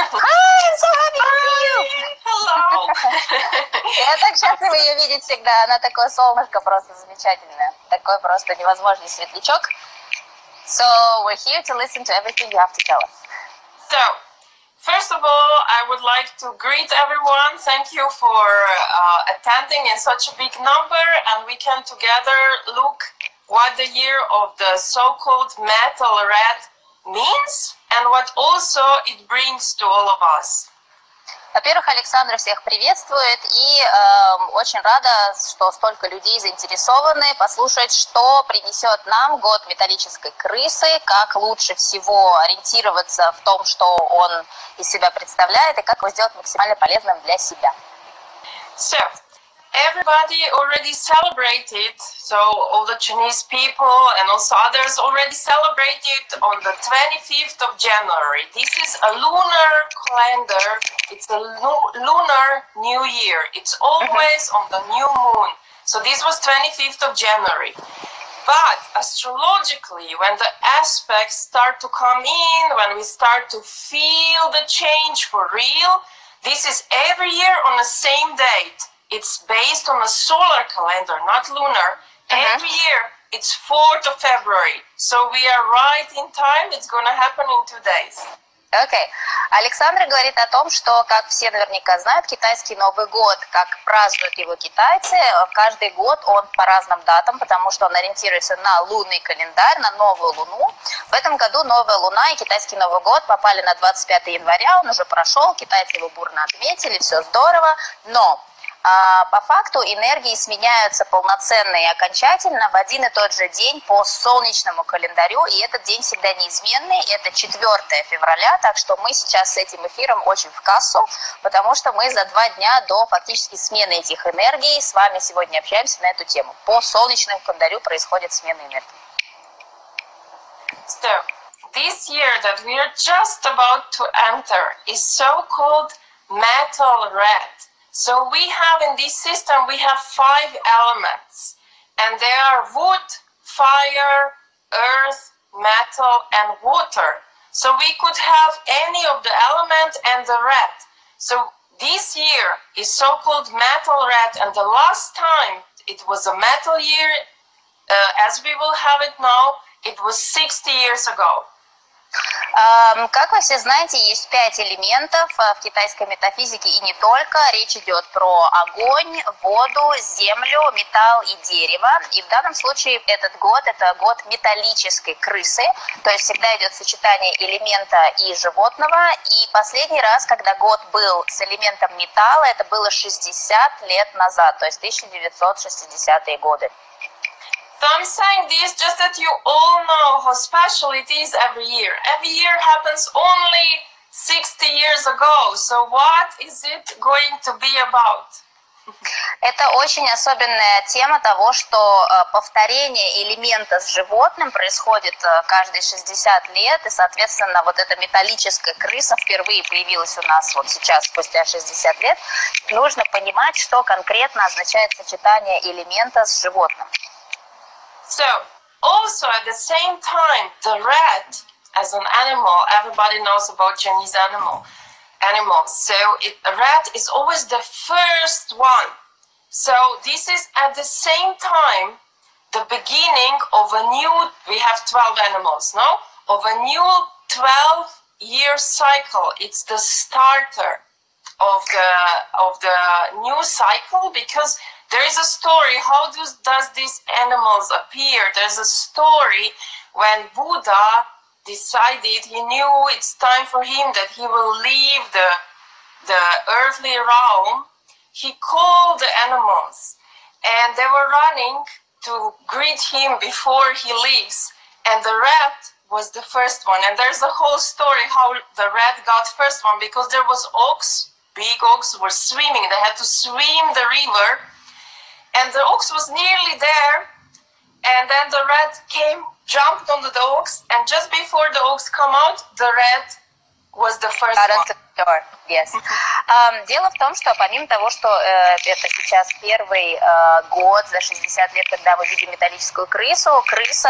Hi, I'm so happy to see you. Hello. Я так счастлива ее видеть всегда. Она такое солнышко просто замечательное. Такой просто невозможный светлячок. So we're here to listen to everything you have to tell us. So, first of all, I would like to greet everyone. Thank you for attending in such a big number, and we can together look what the year of the so-called metal red means and what also it brings to all of us. Во-первых, Александра всех приветствует и очень рада, что столько людей заинтересованы послушать, что принесет нам год металлической крысы, как лучше всего ориентироваться в том, что он из себя представляет, и как его сделать максимально полезным для себя. So, everybody already celebrated, so all the Chinese people and also others already celebrated on the 25th of January. This is a lunar calendar, it's a lunar new year. It's always on the new moon. So this was 25th of January. But astrologically, when the aspects start to come in, when we start to feel the change for real, this is every year on the same date. It's based on a solar calendar, not lunar. Every year, it's 4th of February. So we are right in time. It's going to happen in 2 days. Окей. Александра говорит о том, что, как все наверняка знают, китайский Новый год, как празднуют его китайцы, каждый год он по разным датам, потому что он ориентируется на лунный календарь, на новую луну. В этом году новая луна и китайский Новый год попали на 25 января, он уже прошел, китайцы его бурно отметили, все здорово, но по факту энергии сменяются полноценно и окончательно в один и тот же день по солнечному календарю, и этот день всегда неизменный, это 4 февраля, так что мы сейчас с этим эфиром очень в кассу, потому что мы за 2 дня до фактически смены этих энергий с вами сегодня общаемся на эту тему. По солнечному календарю происходит смена энергии. So, this year that we are just about to enter is so-called metal red. So we have in this system, we have 5 elements, and they are wood, fire, earth, metal, and water. So we could have any of the element and the red. So this year is so-called metal red, and the last time it was a metal year, as we will have it now, it was 60 years ago. Как вы все знаете, есть 5 элементов в китайской метафизике и не только. Речь идет про огонь, воду, землю, металл и дерево. И в данном случае этот год – это год металлической крысы. То есть всегда идет сочетание элемента и животного. И последний раз, когда год был с элементом металла, это было 60 лет назад, то есть 1960-е годы. So I'm saying this just that you all know how special it is every year. Every year happens only 60 years ago. So what is it going to be about? Это очень особенная тема того, что повторение элемента с животным происходит каждые 60 лет, и, соответственно, вот эта металлическая крыса впервые появилась у нас вот сейчас, спустя 60 лет. Нужно понимать, что конкретно означает сочетание элемента с животным. So, also at the same time, the rat as an animal, everybody knows about Chinese animals. So, a rat is always the first one. So, this is at the same time the beginning of a new, we have 12 animals, no? Of a new 12-year cycle. It's the starter of the new cycle, because there is a story, how does these animals appear? There's a story when Buddha decided, he knew it's time for him that he will leave the earthly realm. He called the animals, and they were running to greet him before he leaves. And the rat was the first one. And there's a whole story how the rat got first one, because there was ox, big ox were swimming. They had to swim the river. And the ox was nearly there, and then the rat jumped onto the ox, and just before the ox come out, the rat was the first one. Yes. Дело в том, что помимо того, что это сейчас первый год за 60 лет, когда мы видим металлическую крысу, крыса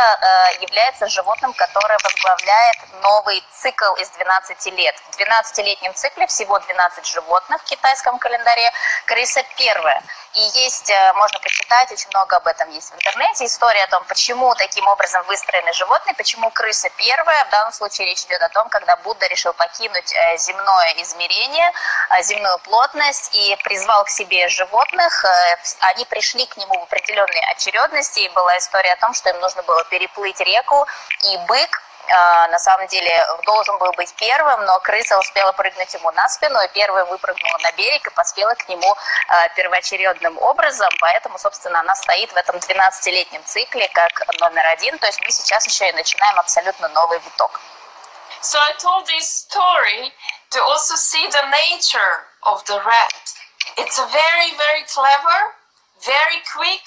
является животным, которое возглавляет новый цикл из 12 лет. В 12-летнем цикле всего 12 животных в китайском календаре, крыса первая. И есть, можно почитать, очень много об этом есть в интернете, история о том, почему таким образом выстроены животные, почему крыса первая. В данном случае речь идет о том, когда Будда решил покинуть земное измерение, земную плотность и призвал к себе животных. Они пришли к нему в определенной очередности, и была история о том, что им нужно было переплыть реку, и бык на самом деле должен был быть первым, но крыса успела прыгнуть ему на спину, и первая выпрыгнула на берег и поспела к нему первоочередным образом, поэтому, собственно, она стоит в этом 12-летнем цикле как номер один, то есть мы сейчас еще и начинаем абсолютно новый виток. So I told this story to also see the nature of the rat. It's a very, very clever, very quick.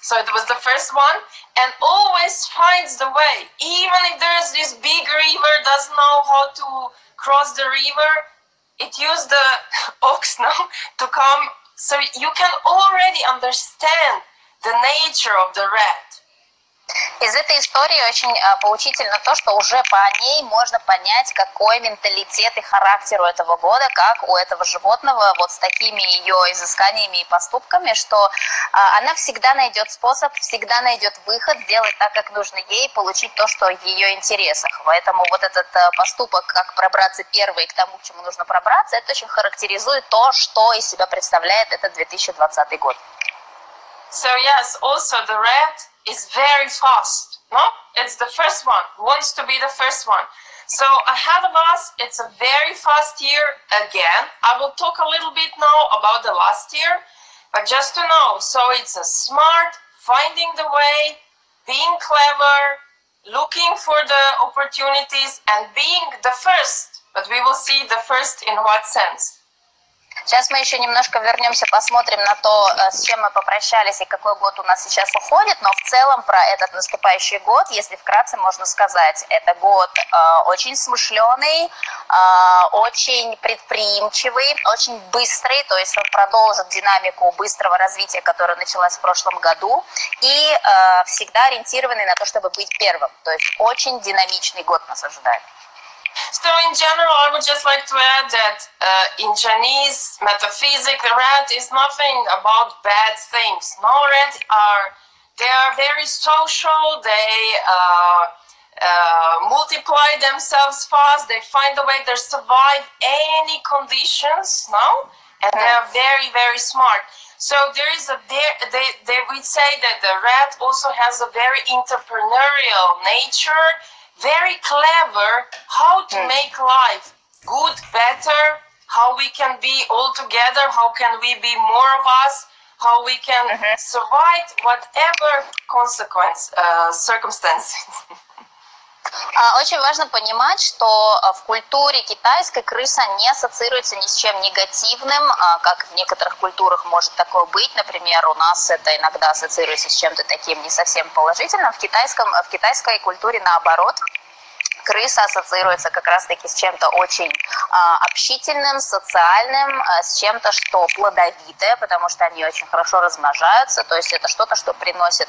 So it was the first one, and always finds the way. Even if there's this big river, doesn't know how to cross the river, it used the ox now to come. So you can already understand the nature of the rat. Из этой истории очень поучительно то, что уже по ней можно понять, какой менталитет и характер у этого года, как у этого животного, вот с такими ее изысканиями и поступками, что она всегда найдет способ, всегда найдет выход, сделать так, как нужно ей, получить то, что в ее интересах. Поэтому вот этот поступок, как пробраться первой к тому, к чему нужно пробраться, это очень характеризует то, что из себя представляет этот 2020 год. So yes, also the rat is very fast, no? It's the first one, wants to be the first one. So ahead of us, it's a very fast year again. I will talk a little bit now about the last year, but just to know, so it's a smart, finding the way, being clever, looking for the opportunities and being the first. But we will see the first in what sense. Сейчас мы еще немножко вернемся, посмотрим на то, с чем мы попрощались и какой год у нас сейчас уходит, но в целом про этот наступающий год, если вкратце можно сказать, это год очень смышленый, очень предприимчивый, очень быстрый, то есть он продолжит динамику быстрого развития, которая началась в прошлом году, и всегда ориентированный на то, чтобы быть первым, то есть очень динамичный год нас ожидает. So in general, I would just like to add that in Chinese metaphysics, the rat is nothing about bad things. No, rats they are very social. They multiply themselves fast. They find a way. They survive any conditions. No, and they are very, very smart. So there is they would say that the rat also has a very entrepreneurial nature. Very clever how to make life good, better, how we can be all together, how can we be more of us, how we can survive whatever circumstances. Очень важно понимать, что в культуре китайской крыса не ассоциируется ни с чем негативным, как в некоторых культурах может такое быть. Например, у нас это иногда ассоциируется с чем-то таким не совсем положительным. В китайской культуре наоборот. Крыса ассоциируется как раз-таки с чем-то очень общительным, социальным, с чем-то, что плодовитое, потому что они очень хорошо размножаются, то есть это что-то, что приносит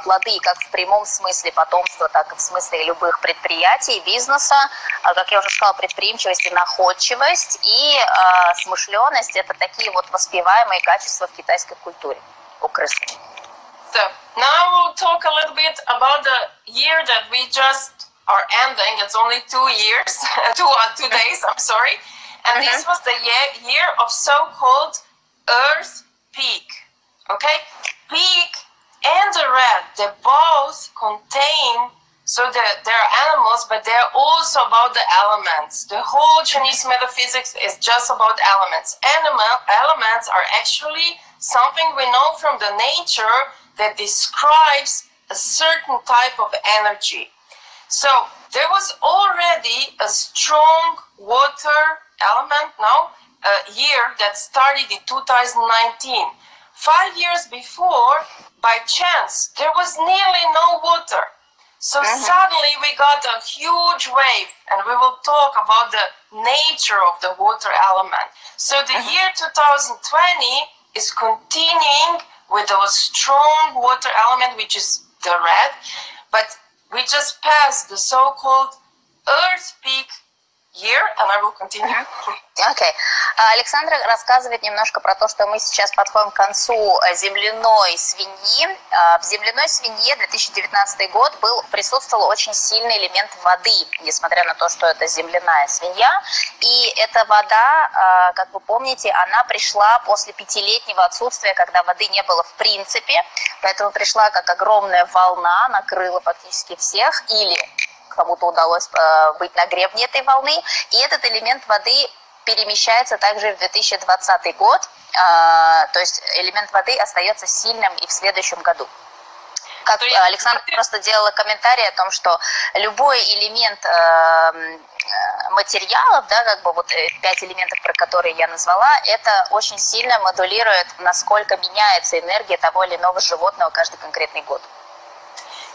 плоды как в прямом смысле потомства, так и в смысле любых предприятий, бизнеса. Как я уже сказала, предприимчивость и находчивость, и смышленность – это такие вот воспеваемые качества в китайской культуре у крысы. So, now we'll talk a little bit about the year that we just are ending. It's only 2 years, 2 days, I'm sorry. And this was the year of so-called Earth Peak. Okay? Peak and the rat, they both contain, so they're animals, but they're also about the elements. The whole Chinese metaphysics is just about elements. Elements are actually something we know from the nature that describes a certain type of energy. So there was already a strong water element now, a year that started in 2019. 5 years before, by chance, there was nearly no water. So suddenly we got a huge wave, and we will talk about the nature of the water element. So the year 2020 is continuing with a strong water element, which is the red, but we just passed the so-called Earth peak year, and I will continue. Окей. Александра рассказывает немножко про то, что мы сейчас подходим к концу земляной свиньи. В земляной свинье 2019 год присутствовал очень сильный элемент воды, несмотря на то, что это земляная свинья. И эта вода, как вы помните, она пришла после 5-летнего отсутствия, когда воды не было в принципе. Поэтому пришла как огромная волна, накрыла фактически всех, или кому-то удалось быть на гребне этой волны. И этот элемент воды перемещается также в 2020 год, то есть элемент воды остается сильным и в следующем году. Как Александра просто делала комментарий о том, что любой элемент материалов, да, как бы вот 5 элементов, про которые я назвала, это очень сильно модулирует, насколько меняется энергия того или иного животного каждый конкретный год.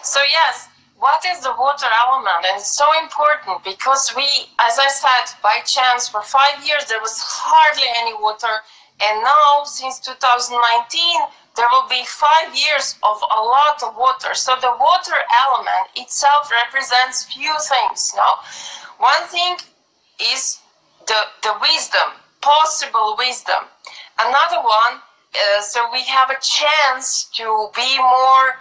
So yes, what is the water element? And it's so important because we, as I said, by chance for 5 years there was hardly any water, and now since 2019 there will be 5 years of a lot of water. So the water element itself represents few things. No, one thing is the wisdom, possible wisdom. Another one, so we have a chance to be more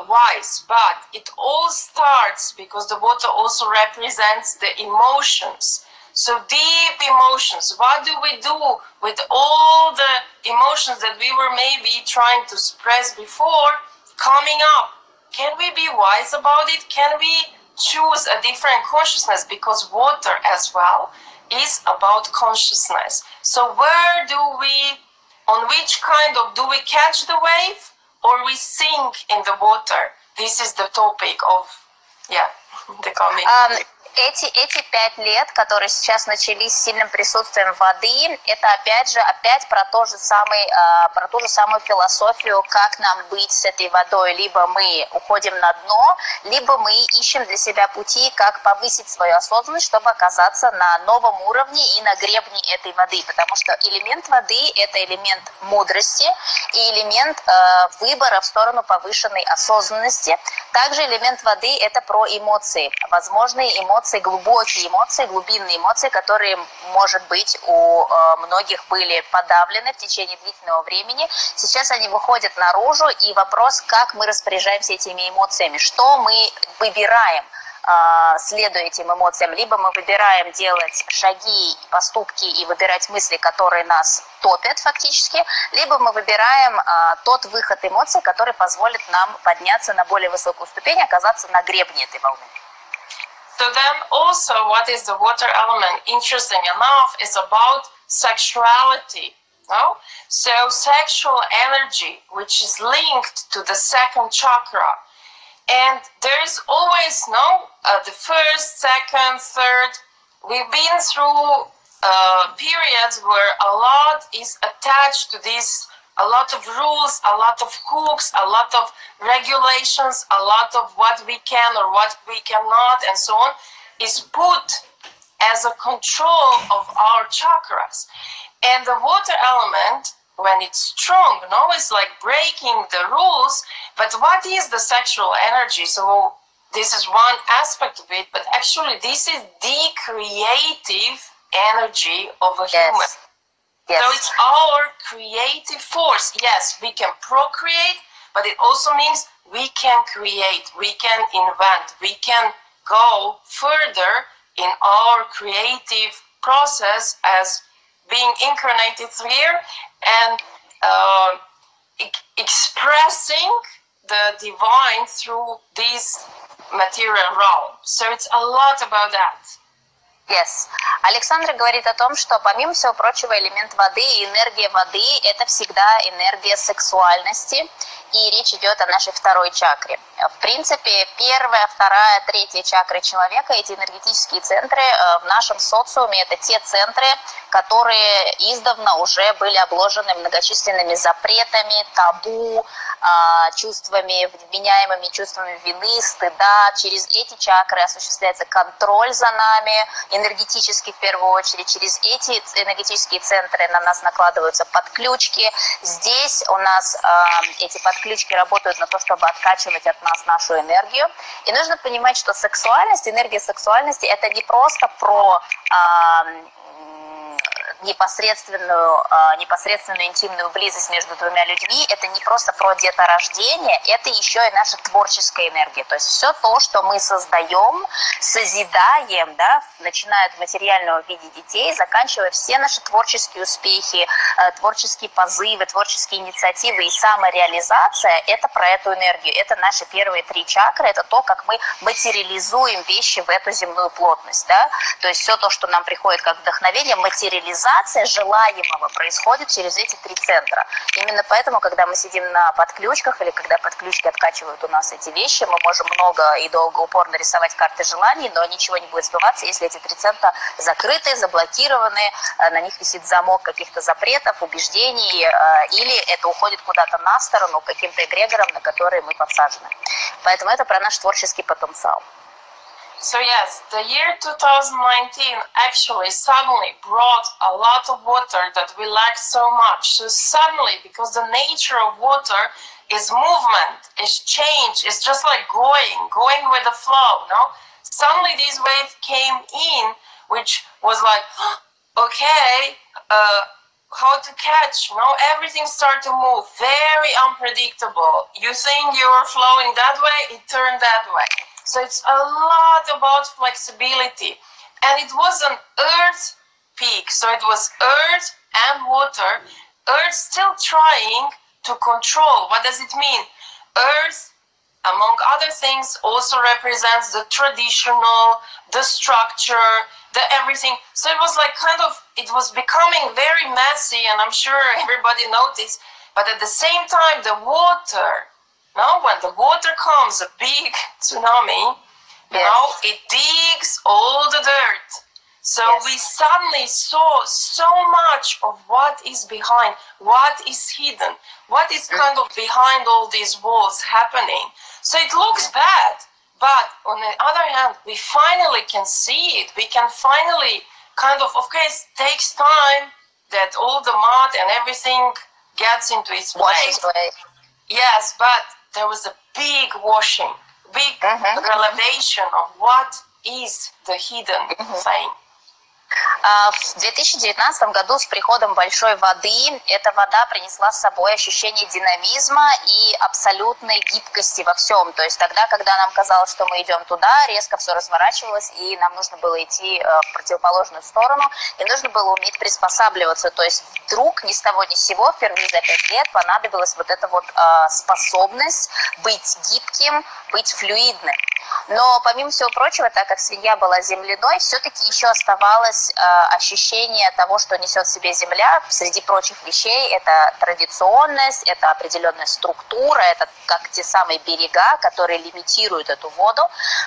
wise, but it all starts because the water also represents the emotions. So deep emotions. What do we do with all the emotions that we were maybe trying to suppress before coming up? Can we be wise about it? Can we choose a different consciousness? Because water as well is about consciousness. So where do we, on which kind of, do we catch the wave? Or we sink in the water. This is the topic of, the coming. Эти 5 лет, которые сейчас начались с сильным присутствием воды, это опять про ту же самую философию, как нам быть с этой водой. Либо мы уходим на дно, либо мы ищем для себя пути, как повысить свою осознанность, чтобы оказаться на новом уровне и на гребне этой воды. Потому что элемент воды – это элемент мудрости и элемент выбора в сторону повышенной осознанности. Также элемент воды – это про эмоции, возможные эмоции, глубокие эмоции, глубинные эмоции, которые, может быть, у многих были подавлены в течение длительного времени. Сейчас они выходят наружу, и вопрос, как мы распоряжаемся этими эмоциями, что мы выбираем, следуя этим эмоциям. Либо мы выбираем делать шаги, поступки и выбирать мысли, которые нас топят фактически, либо мы выбираем тот выход эмоций, который позволит нам подняться на более высокую ступень, оказаться на гребне этой волны. So then also what is the water element, interesting enough, is about sexuality. No? So sexual energy, which is linked to the second chakra. And there is always the first, second, third. We've been through periods where a lot is attached to this, a lot of rules, a lot of hooks, a lot of regulations, a lot of what we can or what we cannot, and so on, is put as a control of our chakras. And the water element, when it's strong, it's like breaking the rules. But what is the sexual energy? So this is one aspect of it, but actually this is the creative energy of a human. Yes. So it's our creative force. Yes, we can procreate, but it also means we can create, we can invent, we can go further in our creative process as being incarnated here and expressing the divine through this material realm. So it's a lot about that. Yes. Александра говорит о том, что помимо всего прочего элемент воды и энергия воды – это всегда энергия сексуальности, и речь идет о нашей второй чакре. В принципе, первая, вторая, третья чакры человека, эти энергетические центры в нашем социуме – это те центры, которые издавна уже были обложены многочисленными запретами, табу, чувствами, вменяемыми чувствами вины, стыда. Через эти чакры осуществляется контроль за нами, энергетически в первую очередь. Через эти энергетические центры на нас накладываются подключки. Здесь у нас эти подключки работают на то, чтобы откачивать от нас нашу энергию. И нужно понимать, что сексуальность, энергия сексуальности – это не просто про непосредственную интимную близость между двумя людьми, это не просто про деторождение, это еще и наша творческая энергия. То есть все то, что мы создаем, созидаем, да, начиная от материального в виде детей, заканчивая все наши творческие успехи, творческие позывы, творческие инициативы и самореализация, это про эту энергию. Это наши первые 3 чакры, это то, как мы материализуем вещи в эту земную плотность. Да? То есть все то, что нам приходит как вдохновение, материализация желаемого происходит через эти 3 центра. Именно поэтому, когда мы сидим на подключках или когда подключки откачивают у нас эти вещи, мы можем много и долго упорно рисовать карты желаний, но ничего не будет сбываться, если эти 3 центра закрыты, заблокированы, на них висит замок каких-то запретов, убеждений, или это уходит куда-то на сторону каким-то эгрегорам, на которые мы подсажены. Поэтому это про наш творческий потенциал. So yes, the year 2019 actually suddenly brought a lot of water that we lacked so much. So suddenly, because the nature of water is movement, is change, it's just like going with the flow, no? Suddenly this wave came in, which was like, okay, how to catch, no? Everything started to move, very unpredictable. You think you're flowing that way, it turned that way. So it's a lot about flexibility. And it was an earth peak. So it was earth and water. Earth still trying to control. What does it mean? Earth, among other things, also represents the traditional, the structure, the everything. So it was like kind of, it was becoming very messy, and I'm sure everybody noticed. But at the same time, the water, now, when the water comes, a big tsunami, you know, it digs all the dirt. So we suddenly saw so much of what is behind, what is hidden, what is kind of behind all these walls happening. So it looks bad, but on the other hand, we finally can see it. We can finally kind of course, it takes time that all the mud and everything gets into its place. Yes, but there was a big washing, big revelation of what is the hidden thing. В 2019 году с приходом большой воды эта вода принесла с собой ощущение динамизма и абсолютной гибкости во всем. То есть тогда, когда нам казалось, что мы идем туда, резко все разворачивалось, и нам нужно было идти в противоположную сторону, и нужно было уметь приспосабливаться. То есть вдруг ни с того ни с сего впервые за 5 лет понадобилась вот эта вот способность быть гибким, быть флюидным. Но помимо всего прочего, так как свинья была земляной, все-таки еще оставалось ощущение того, что несет в себе земля. Среди прочих вещей это традиционность, это определенная структура, это как те самые берега, которые лимитируют эту воду.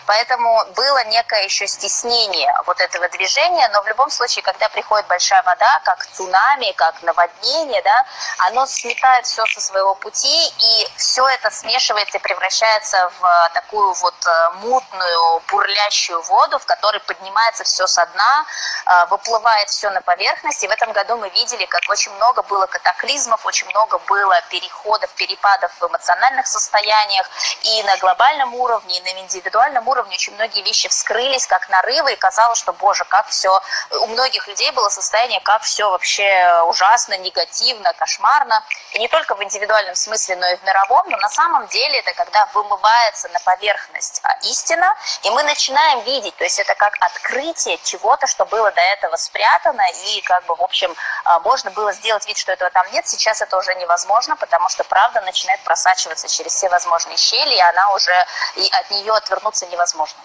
Поэтому было некое еще стеснение вот этого движения, но в любом случае, когда приходит большая вода, как цунами, как наводнение, да, оно сметает все со своего пути, и все это смешивается и превращается в такую вот мутную, бурлящую воду, в которой поднимается все со дна, выплывает все на поверхность. И в этом году мы видели, как очень много было катаклизмов, очень много было переходов, перепадов в эмоциональных состояниях. И на глобальном уровне, и на индивидуальном уровне очень многие вещи вскрылись, как нарывы, и казалось, что, боже, как все... У многих людей было состояние, как все вообще ужасно, негативно, кошмарно. И не только в индивидуальном смысле, но и в мировом. Но на самом деле это когда вымывается на поверхность истина, и мы начинаем видеть, то есть это как открытие чего-то, что было до этого спрятано, и как бы, в общем, можно было сделать вид, что этого там нет, сейчас это уже невозможно, потому что правда начинает просачиваться через все возможные щели, и она уже, и от нее отвернуться невозможно.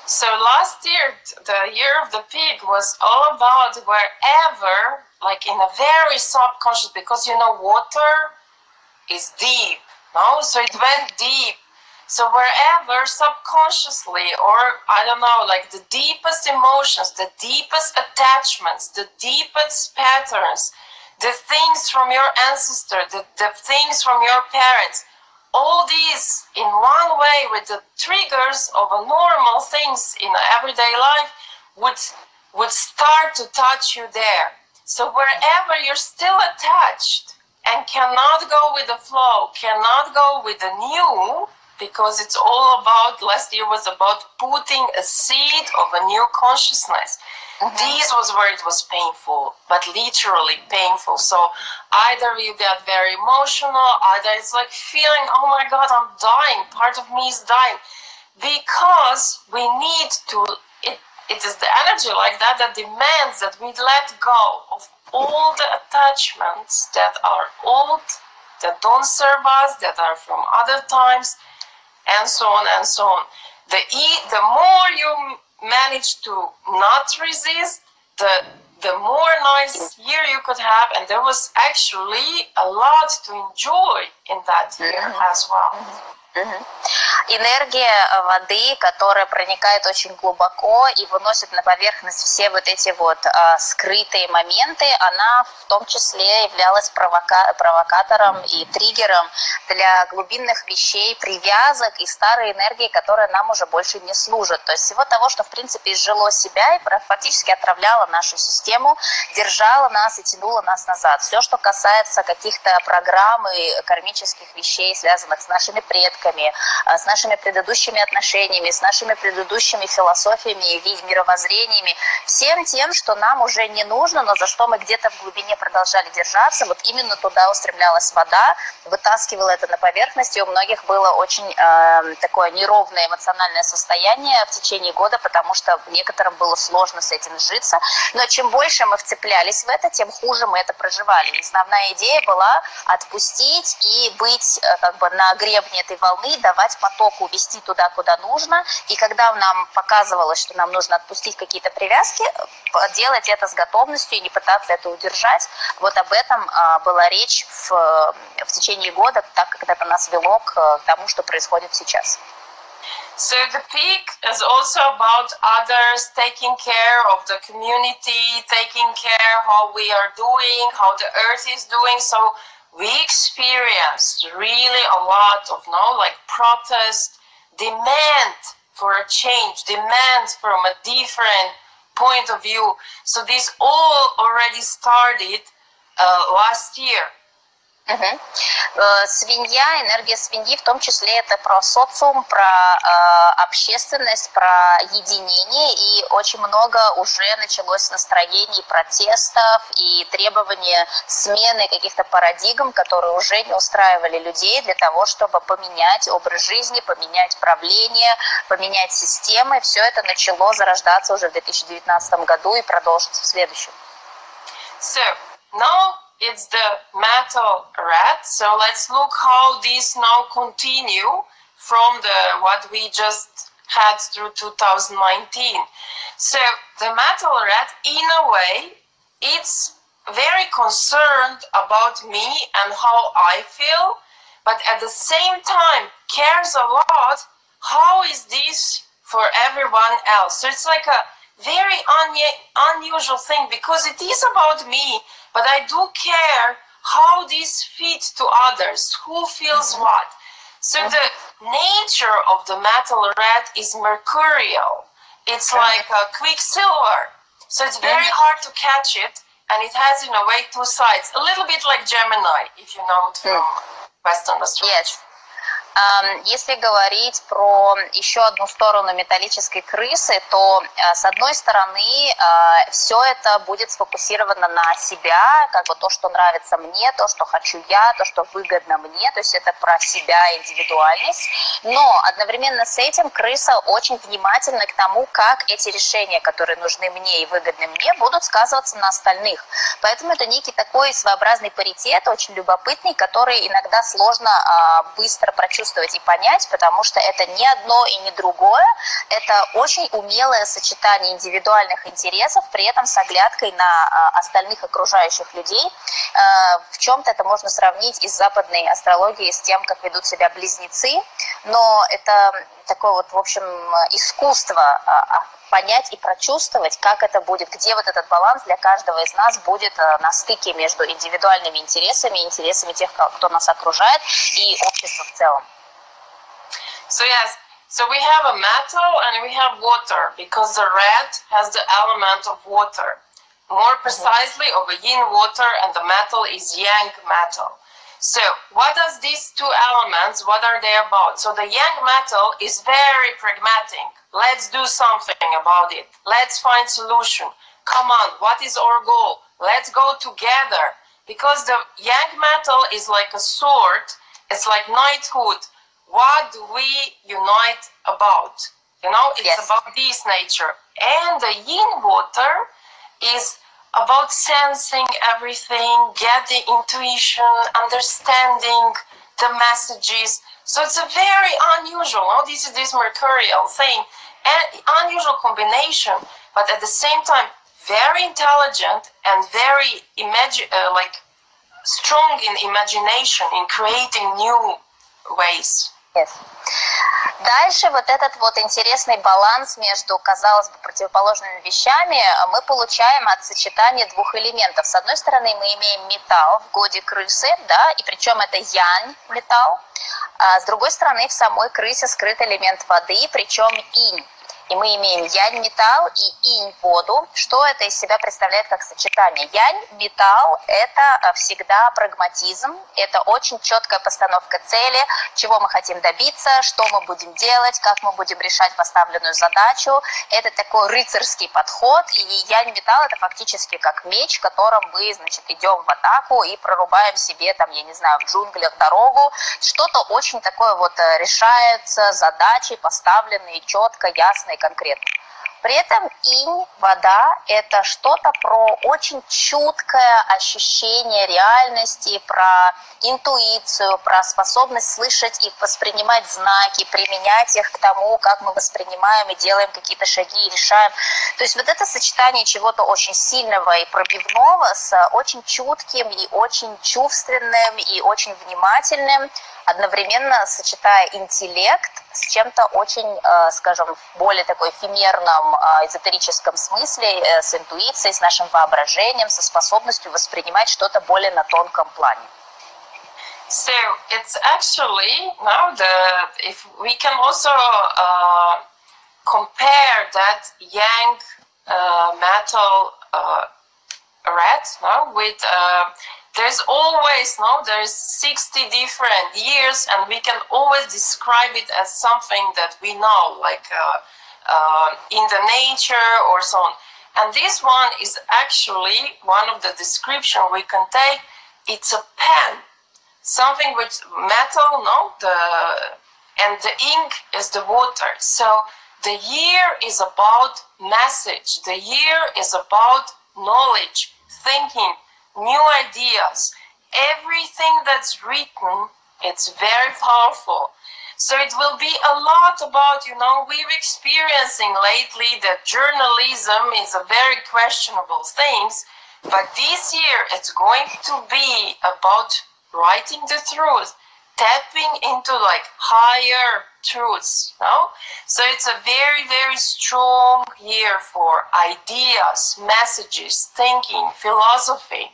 So last year, the year of the pig was all about wherever, like in a very subconscious, because you know water is deep, no? So it went deep. So wherever subconsciously, or I don't know, like the deepest emotions, the deepest attachments, the deepest patterns, the things from your ancestor, the things from your parents, all these in one way with the triggers of a normal things in everyday life would start to touch you there. So wherever you're still attached and cannot go with the flow, cannot go with the new, because it's all about, last year was about putting a seed of a new consciousness. This was where it was painful, but literally painful. So either you get very emotional, either it's like feeling, oh my God, I'm dying, part of me is dying. Because we need to, it is the energy like that that demands that we let go of all the attachments that are old, that don't serve us, that are from other times, and so on and so on. The more you manage to not resist, the more nice year you could have, and there was actually a lot to enjoy in that year as well. Энергия воды, которая проникает очень глубоко и выносит на поверхность все вот эти вот скрытые моменты, она в том числе являлась провокатором и триггером для глубинных вещей, привязок и старой энергии, которая нам уже больше не служит. То есть всего того, что в принципе изжило себя и фактически отравляло нашу систему, держало нас и тянуло нас назад. Все, что касается каких-то программ и кармических вещей, связанных с нашими предками, с нашими предыдущими отношениями, с нашими предыдущими философиями и мировоззрениями, всем тем, что нам уже не нужно, но за что мы где-то в глубине продолжали держаться, вот именно туда устремлялась вода, вытаскивала это на поверхность, и у многих было очень такое неровное эмоциональное состояние в течение года, потому что некоторым было сложно с этим сжиться, но чем больше мы вцеплялись в это, тем хуже мы это проживали. И основная идея была отпустить и быть как бы на гребне этой волны, давать потоку вести туда, куда нужно, и когда нам показывалось, что нам нужно отпустить какие-то привязки, делать это с готовностью и не пытаться это удержать. Вот об этом была речь в течение года, так как это нас вело к тому, что происходит сейчас. So the peak is also about others, taking care of the community, taking care how we are doing, how the earth is doing. So we experienced really a lot of like protest, demand for a change, demand from a different point of view. So this all already started last year. Свинья, энергия свиньи, в том числе это про социум, про общественность, про единение, и очень много уже началось настроений протестов и требования смены каких-то парадигм, которые уже не устраивали людей, для того, чтобы поменять образ жизни, поменять правление, поменять системы. Все это начало зарождаться уже в 2019 году и продолжится в следующем. So, now it's the metal rat, so let's look how this now continue from what we just had through 2019. So the metal rat, in a way, it's very concerned about me and how I feel, but at the same time cares a lot how is this for everyone else. So it's like a very unusual thing, because it is about me, but I do care how this fits to others, who feels what. So the nature of the metal rat is mercurial. It's like a quicksilver. So it's very hard to catch it, and it has in a way two sides. A little bit like Gemini, if you know it from Western astrology. Yes. Если говорить про еще одну сторону металлической крысы, то с одной стороны все это будет сфокусировано на себя, как бы то, что нравится мне, то, что хочу я, то, что выгодно мне, то есть это про себя, индивидуальность. Но одновременно с этим крыса очень внимательна к тому, как эти решения, которые нужны мне и выгодны мне, будут сказываться на остальных. Поэтому это некий такой своеобразный паритет, очень любопытный, который иногда сложно быстро прочувствовать прочувствовать и понять, потому что это не одно и не другое, это очень умелое сочетание индивидуальных интересов, при этом с оглядкой на остальных окружающих людей. В чем-то это можно сравнить из западной астрологии с тем, как ведут себя близнецы, но это такое вот, в общем, искусство понять и прочувствовать, как это будет, где вот этот баланс для каждого из нас будет на стыке между индивидуальными интересами и интересами тех, кто нас окружает, и общества в целом. So yes, so we have a metal and we have water, because the red has the element of water. More precisely of a yin water, and the metal is yang metal. So what does these two elements, what are they about? So the yang metal is very pragmatic. Let's do something about it. Let's find solution. Come on, what is our goal? Let's go together. Because the yang metal is like a sword. It's like knighthood. What do we unite about? You know, it's about this nature. And the yin water is about sensing everything, getting intuition, understanding the messages. So it's a very unusual, this is this mercurial thing, and unusual combination, but at the same time, very intelligent and very strong in imagination, in creating new ways. Yes. Дальше вот этот вот интересный баланс между, казалось бы, противоположными вещами мы получаем от сочетания двух элементов. С одной стороны, мы имеем металл в годе крысы, да, и причем это янь металл. А с другой стороны, в самой крысе скрыт элемент воды, причем инь. И мы имеем янь-металл и инь-воду. Что это из себя представляет как сочетание? Янь-металл – это всегда прагматизм, это очень четкая постановка цели, чего мы хотим добиться, что мы будем делать, как мы будем решать поставленную задачу. Это такой рыцарский подход, и янь-металл – это фактически как меч, которым мы, значит, идем в атаку и прорубаем себе, там, я не знаю, в джунглях дорогу. Что-то очень такое вот решается, задачи поставленные четко, ясно, конкретно. При этом инь, вода, это что-то про очень чуткое ощущение реальности, про интуицию, про способность слышать и воспринимать знаки, применять их к тому, как мы воспринимаем и делаем какие-то шаги и решаем. То есть вот это сочетание чего-то очень сильного и пробивного с очень чутким и очень чувственным и очень внимательным, одновременно сочетая интеллект с чем-то очень, скажем, в более такой эфемерном, эзотерическом смысле, с интуицией, с нашим воображением, со способностью воспринимать что-то более на тонком плане. So it's actually now if we can also compare that yang metal red with there's always there's 60 different years, and we can always describe it as something that we know, like in the nature or so on. And this one is actually one of the description we can take. It's a pen, something with metal, and the ink is the water. So the year is about message. The year is about knowledge, thinking, new ideas. Everything that's written, it's very powerful. So it will be a lot about, we're experiencing lately that journalism is a very questionable thing, but this year it's going to be about writing the truth, tapping into higher truths, So it's a very, very strong year for ideas, messages, thinking, philosophy.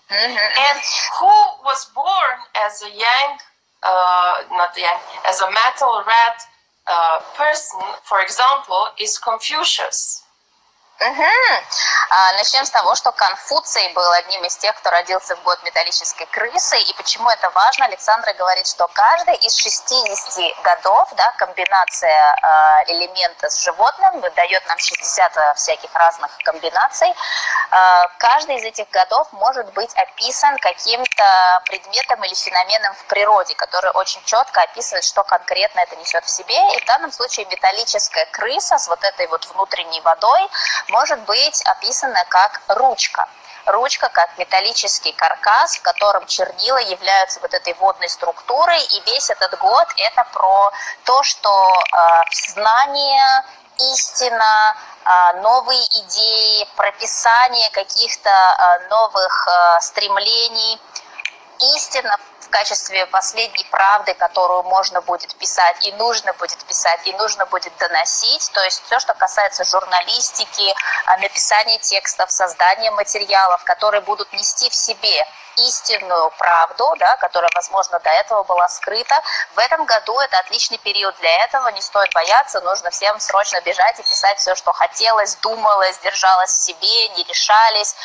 And who was born as a as a metal red person, for example, is Confucius. Начнем с того, что Конфуций был одним из тех, кто родился в год металлической крысы. И почему это важно? Александра говорит, что каждый из 60 годов, комбинация элемента с животным дает нам 60 всяких разных комбинаций. Каждый из этих годов может быть описан каким-то предметом или феноменом в природе, который очень четко описывает, что конкретно это несет в себе. И в данном случае металлическая крыса с вот этой вот внутренней водой может быть описана как ручка. ручка как металлический каркас, в котором чернила являются вот этой водной структурой, и весь этот год это про то, что знание, истина, новые идеи, прописание каких-то новых стремлений, истина в качестве последней правды, которую можно будет писать и нужно будет писать, и нужно будет доносить. То есть все, что касается журналистики, написания текстов, создания материалов, которые будут нести в себе истинную правду, да, которая, возможно, до этого была скрыта. В этом году это отличный период для этого, не стоит бояться, нужно всем срочно бежать и писать все, что хотелось, думалось, держалось в себе, не решались.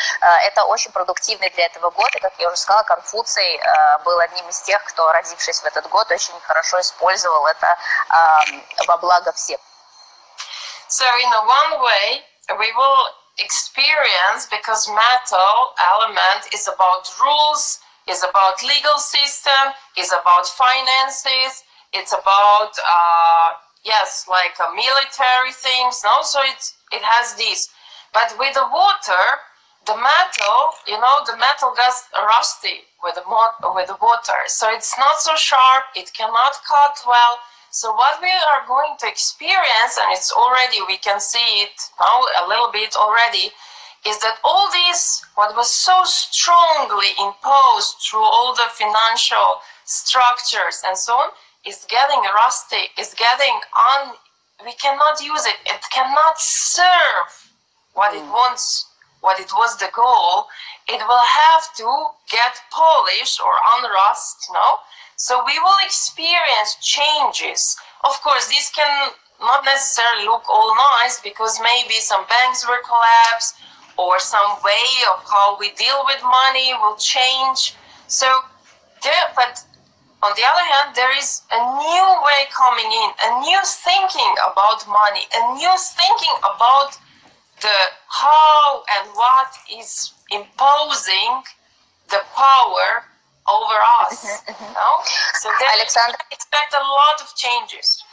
Это очень продуктивный для этого год, и, как я уже сказала, Конфуций был одним из тех, кто, родившись в этот год, очень хорошо использовал это во благо всех. So in one way, we will experience, because metal element is about rules, is about legal system, is about finances, it's about yes, like military things, no, so it has this. But with the water, the metal, you know, the metal gets rusty with the water, so it's not so sharp, it cannot cut well. So what we are going to experience, and it's already, we can see it now a little bit already, is that all this, what was so strongly imposed through all the financial structures and so on, is getting rusty, is getting we cannot use it, it cannot serve what it wants, what it was the goal. It will have to get polished or unrust, no? So we will experience changes. Of course, this can not necessarily look all nice, because maybe some banks will collapse, or some way of how we deal with money will change. So, but on the other hand, there is a new way coming in, a new thinking about money, a new thinking about the how and what is imposing the power over us. No? So Александра, expect a lot of changes.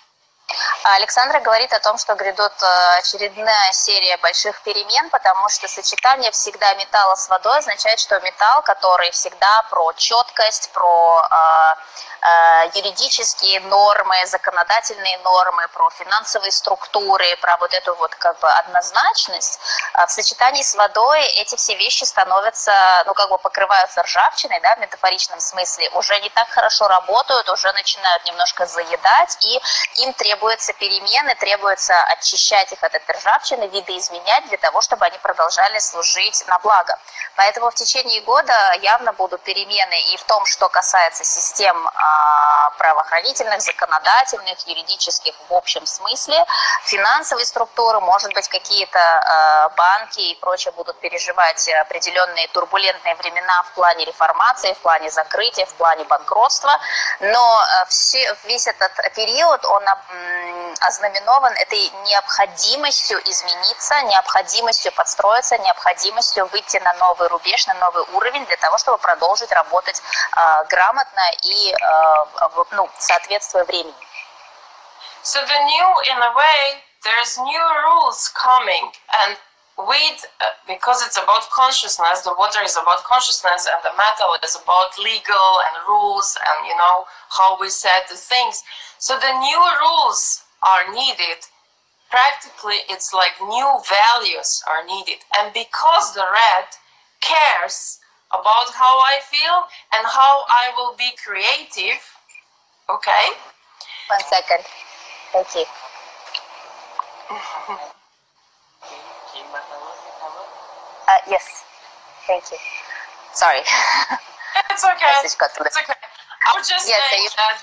Александра говорит о том, что грядут очередная серия больших перемен, потому что сочетание всегда металла с водой означает, что металл, который всегда про четкость, про юридические нормы, законодательные нормы, про финансовые структуры, про вот эту вот как бы однозначность, в сочетании с водой эти все вещи становятся, ну как бы покрываются ржавчиной, да, в метафоричном смысле, уже не так хорошо работают, уже начинают немножко заедать, и им требуются перемены, требуется очищать их от этой ржавчины, видоизменять для того, чтобы они продолжали служить на благо. Поэтому в течение года явно будут перемены и в том, что касается систем правоохранительных, законодательных, юридических в общем смысле, финансовые структуры, может быть, какие-то банки и прочее будут переживать определенные турбулентные времена в плане реформации, в плане закрытия, в плане банкротства, но весь этот период, он ознаменован этой необходимостью измениться, необходимостью подстроиться, необходимостью выйти на новый рубеж, на новый уровень для того, чтобы продолжить работать грамотно и соответствуя времени. So the new, in a way, there's new rules coming, and with because it's about consciousness, the water is about consciousness, and the metal is about legal and rules, and you know how we set the things. So the new rules are needed. Practically, it's like new values are needed, and because the red cares about how I feel and how I will be creative. Okay. 1 second. Thank you. Yes. Thank you. Sorry. It's okay. It's okay. I would just say that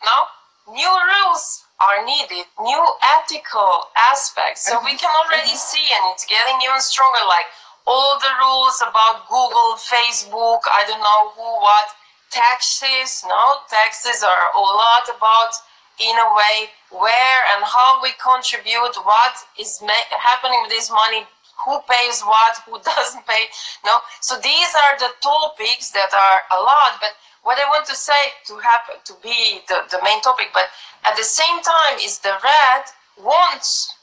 no, new rules are needed, new ethical aspects. So we can already see, and it's getting even stronger, like all the rules about Google, Facebook, I don't know who, what, taxes, no? Taxes are a lot about, in a way, where and how we contribute, what is happening with this money, who pays what, who doesn't pay, no? So these are the topics that are a lot, but what I want to say to happen, to be the main topic, but at the same time is the red wants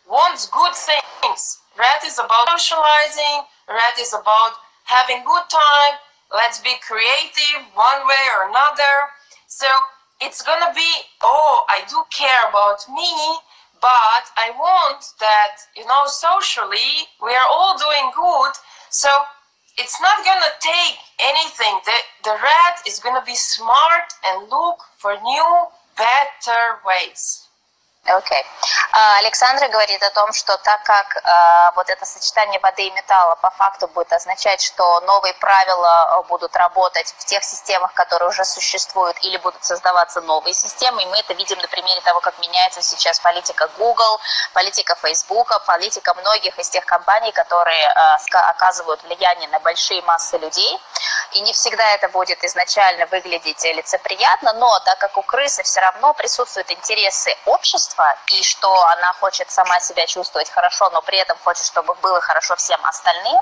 good things, Red is about socializing. Red is about having good time. Let's be creative one way or another. So it's gonna be, oh, I do care about me, but I want that, you know, socially we are all doing good. So it's not gonna take anything. The red is gonna be smart and look for new, better ways. Окей. Александра говорит о том, что так как вот это сочетание воды и металла по факту будет означать, что новые правила будут работать в тех системах, которые уже существуют, или будут создаваться новые системы, и мы это видим на примере того, как меняется сейчас политика Google, политика Facebook, политика многих из тех компаний, которые оказывают влияние на большие массы людей. И не всегда это будет изначально выглядеть лицеприятно, но так как у крысы все равно присутствуют интересы общества, и что она хочет сама себя чувствовать хорошо, но при этом хочет, чтобы было хорошо всем остальным,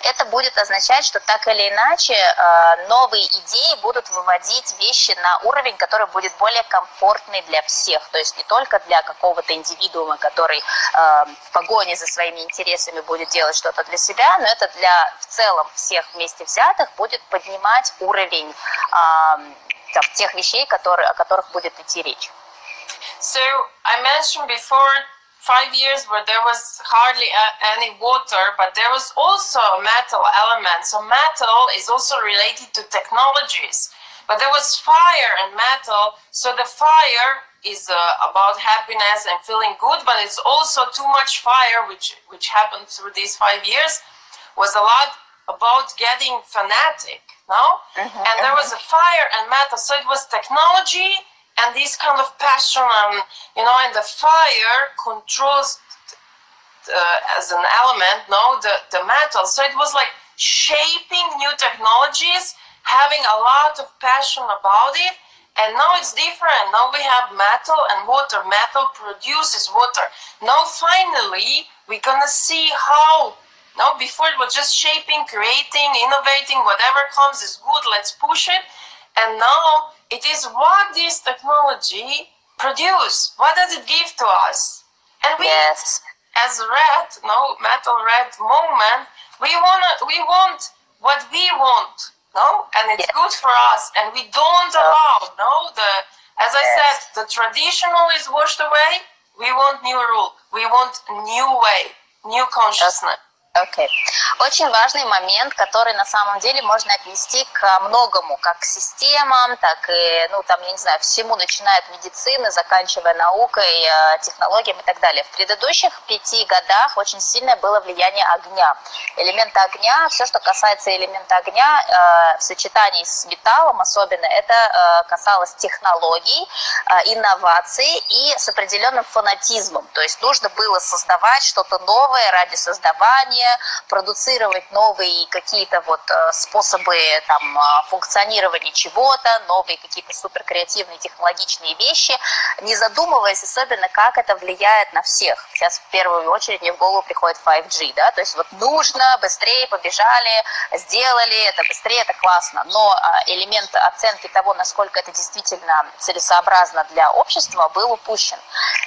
это будет означать, что так или иначе новые идеи будут выводить вещи на уровень, который будет более комфортный для всех. То есть не только для какого-то индивидуума, который в погоне за своими интересами будет делать что-то для себя, но это для в целом всех вместе взятых будет поднимать уровень тех вещей, о которых будет идти речь. So I mentioned before 5 years where there was hardly any water, but there was also a metal element. So metal is also related to technologies. But there was fire and metal. So the fire is about happiness and feeling good, but it's also too much fire, which happened through these 5 years, was a lot about getting fanatic, no? And there was a fire and metal. So it was technology and this kind of passion, and you know, and the fire controls as an element, no, the metal. So it was like shaping new technologies, having a lot of passion about it. And now it's different. Now we have metal and water. Metal produces water. Now finally we're gonna see how. No, before it was just shaping, creating, innovating. Whatever comes is good. Let's push it. And now it is what this technology produce. What does it give to us? And we, as red, no, metal red moment, we want what we want, no, and it's good for us. And we don't allow, no, as I said, the traditional is washed away. We want new rule. We want new way, new consciousness. Окей. Очень важный момент, который на самом деле можно отнести к многому, как к системам, так и, ну, там, я не знаю, всему, начиная от медицины, заканчивая наукой, технологиями и так далее. В предыдущих 5 годах очень сильное было влияние огня. Элемента огня, все, что касается элемента огня, в сочетании с металлом особенно, это касалось технологий, инноваций и с определенным фанатизмом. То есть нужно было создавать что-то новое ради создавания, продуцировать новые какие-то вот способы там функционирования чего-то, новые какие-то суперкреативные технологичные вещи, не задумываясь особенно, как это влияет на всех. Сейчас в первую очередь мне в голову приходит 5G, да, то есть вот нужно, быстрее побежали, сделали, это быстрее, это классно, но элемент оценки того, насколько это действительно целесообразно для общества, был упущен.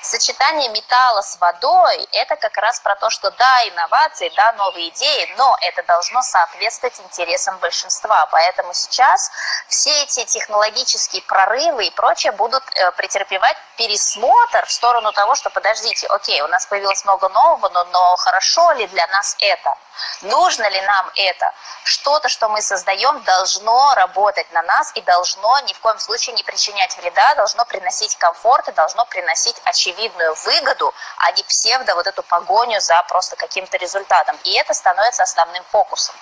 Сочетание металла с водой, это как раз про то, что да, инновации, да, новые идеи, но это должно соответствовать интересам большинства. Поэтому сейчас все эти технологические прорывы и прочее будут претерпевать пересмотр в сторону того, что подождите, окей, у нас появилось много нового, но хорошо ли для нас это? Нужно ли нам это? Что-то, что мы создаем, должно работать на нас и должно ни в коем случае не причинять вреда, должно приносить комфорт и должно приносить очевидную выгоду, а не псевдо вот эту погоню за просто каким-то результатом. И это становится основным фокусом.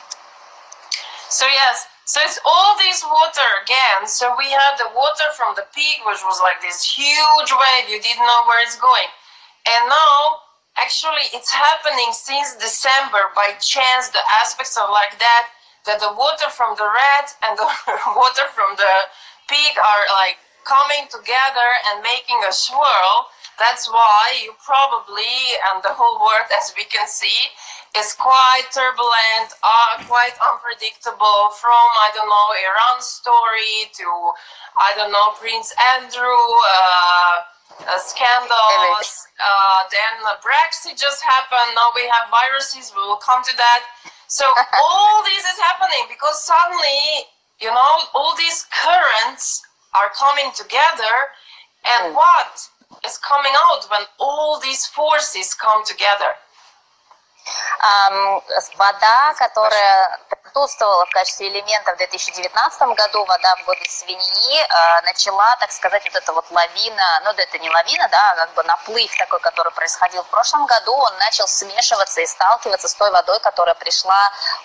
So yes, so it's all this water again. So we had the water from the peak, which was like this huge wave. You didn't know where it's going. And now, actually, it's happening since December by chance, the aspects of like that the water from the red and the water from the peak are like coming together and making a swirl. That's why you probably, and the whole world, as we can see, is quite turbulent, quite unpredictable, from, I don't know, Iran's story to, I don't know, Prince Andrew, scandals. Then Brexit just happened. Now we have viruses. We will come to that. So all this is happening because suddenly, you know, all these currents are coming together. And what is coming out when all these forces come together? Вода, которая присутствовала в качестве элемента в 2019 году, вода в годы свиньи, начала, так сказать, вот эта вот лавина, ну да, это не лавина, да, а как бы наплыв такой, который происходил в прошлом году, он начал смешиваться и сталкиваться с той водой, которая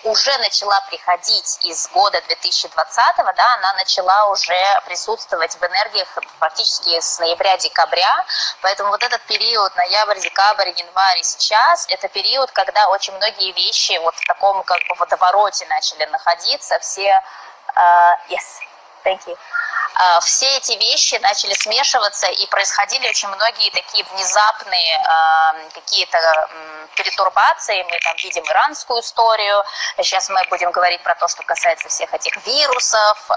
уже начала приходить из года 2020, да, она начала уже присутствовать в энергиях практически с ноября-декабря, поэтому вот этот период, ноябрь, декабрь, январь и сейчас, это период, когда очень многие вещи вот в таком как бы водовороте начали находиться, все все эти вещи начали смешиваться и происходили очень многие такие внезапные какие-то перетурбации. Мы там видим иранскую историю, сейчас мы будем говорить про то, что касается всех этих вирусов,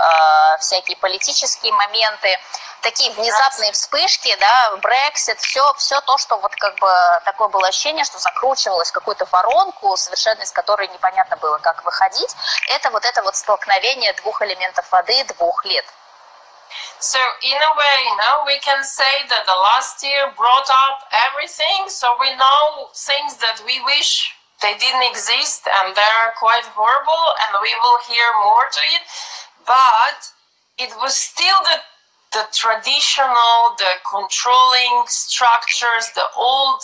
всякие политические моменты, такие внезапные вспышки, да, Brexit, все то, что вот как бы такое было ощущение, что закручивалось в какую-то воронку, совершенно из которой непонятно было, как выходить, это вот столкновение двух элементов воды, 2 лет. So in a way, now we can say that the last year brought up everything. So we know things that we wish they didn't exist and they're quite horrible, and we will hear more to it. But it was still the traditional, the controlling structures, the old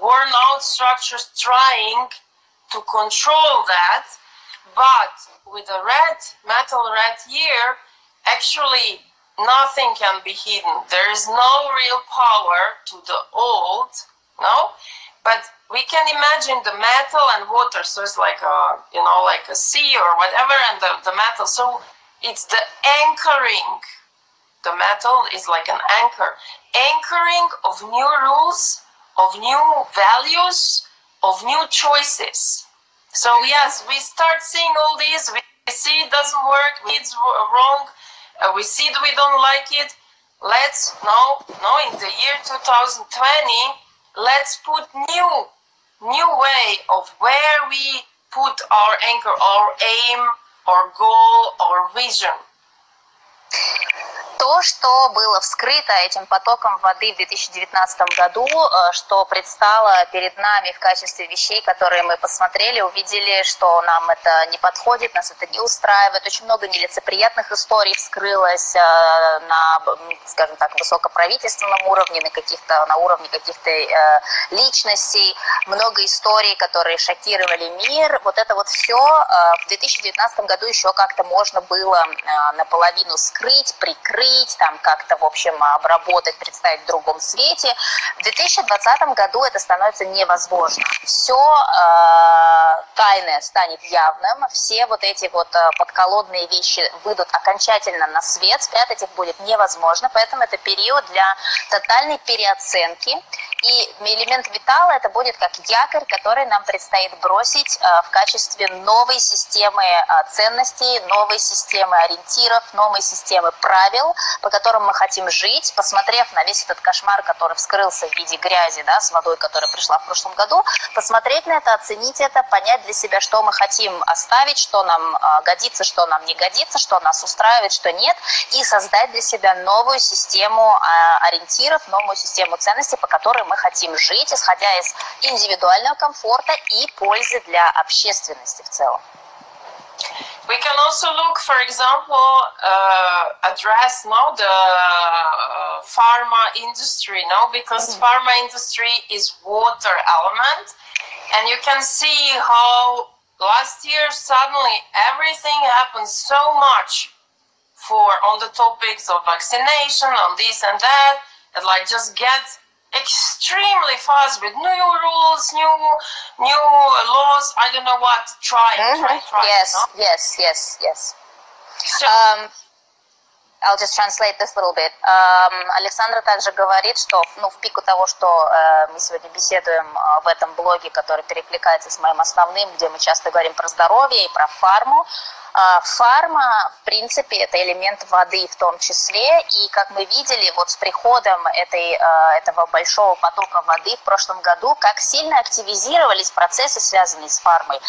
worn-out structures trying to control that. But with the metal red year, actually nothing can be hidden. There is no real power to the old, no? But we can imagine the metal and water, so it's like a, you know, like a sea or whatever, and the metal. So it's the anchoring. The metal is like an anchor. Anchoring of new rules, of new values, of new choices. So yes, we start seeing all these, we see it doesn't work, it's wrong, we see that we don't like it. Let's now in the year 2020, let's put new way of where we put our anchor, our aim, our goal, our vision. То, что было вскрыто этим потоком воды в 2019 году, что предстало перед нами в качестве вещей, которые мы посмотрели, увидели, что нам это не подходит, нас это не устраивает. Очень много нелицеприятных историй вскрылось на, скажем так, высокоправительственном уровне, на уровне каких-то личностей. Много историй, которые шокировали мир. Вот это вот все в 2019 году еще как-то можно было наполовину скрыть, прикрыть, там как-то, в общем, обработать, представить в другом свете. В 2020 году это становится невозможно. Все тайное станет явным, все вот эти вот подколодные вещи выйдут окончательно на свет, спрятать их будет невозможно, поэтому это период для тотальной переоценки. И элемент металла это будет как якорь, который нам предстоит бросить в качестве новой системы ценностей, новой системы ориентиров, новой системы правил, по которым мы хотим жить, посмотрев на весь этот кошмар, который вскрылся в виде грязи, да, с водой, которая пришла в прошлом году, посмотреть на это, оценить это, понять для себя, что мы хотим оставить, что нам годится, что нам не годится, что нас устраивает, что нет, и создать для себя новую систему ориентиров, новую систему ценностей, по которой мы хотим жить, исходя из индивидуального комфорта и пользы для общественности в целом. We can also look, for example, address now the pharma industry now, because pharma industry is water element, and you can see how last year suddenly everything happened so much on the topics of vaccination, on this and that, and like just get extremely fast with new rules, new laws. I don't know what. Try. Yes, no? yes. So, I'll just translate this a little bit. Александра также говорит, что в пику того, что мы сегодня беседуем в этом блоге, который перекликается с моим основным, где мы часто говорим про здоровье и про фарму, Фарма, в принципе, это элемент воды в том числе, и как мы видели, вот с приходом этого большого потока воды в прошлом году, как сильно активизировались процессы, связанные с фармой.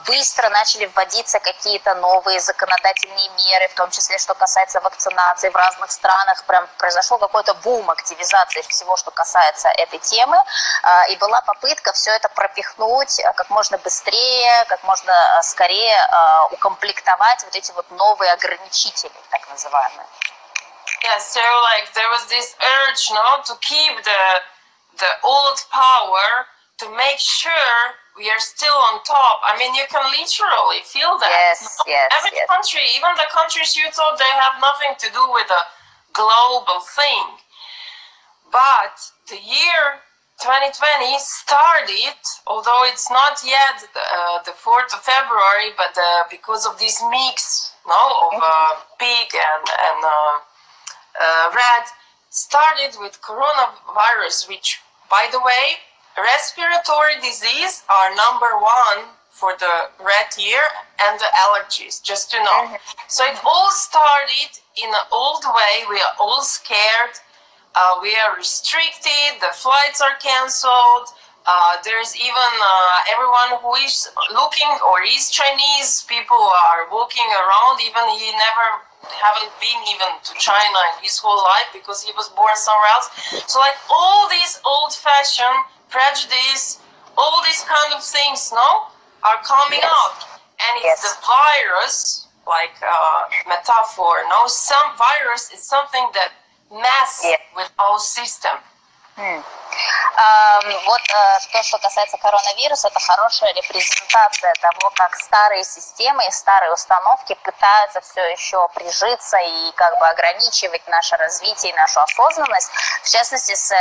Быстро начали вводиться какие-то новые законодательные меры, в том числе, что касается вакцинации в разных странах, прям произошел какой-то бум активизации всего, что касается этой темы, и была попытка все это пропихнуть как можно быстрее, как можно скорее укомплектовать вот эти вот новые ограничители, так называемые. Yeah, so like there was this urge, no, to keep the old power, to make sure we are still on top. I mean, you can literally feel that. Yes, yes. Every country, even the countries you thought they have nothing to do with a global thing, but the year 2020 started, although it's not yet the 4th of February, but because of this mix, of pig and rat, started with coronavirus, which, by the way, respiratory disease are #1 for the rat year, and the allergies, just to know. So it all started in an old way. We are all scared. We are restricted, the flights are cancelled, there's even everyone who is looking or is Chinese, people are walking around, even he haven't been even to China in his whole life because he was born somewhere else. So like all these old-fashioned prejudice, all these kind of things, are coming out. And it's the virus, like metaphor, some virus is something that mess with our system. Вот то, что касается коронавируса, это хорошая репрезентация того, как старые системы и старые установки пытаются все еще прижиться и как бы ограничивать наше развитие и нашу осознанность. В частности, с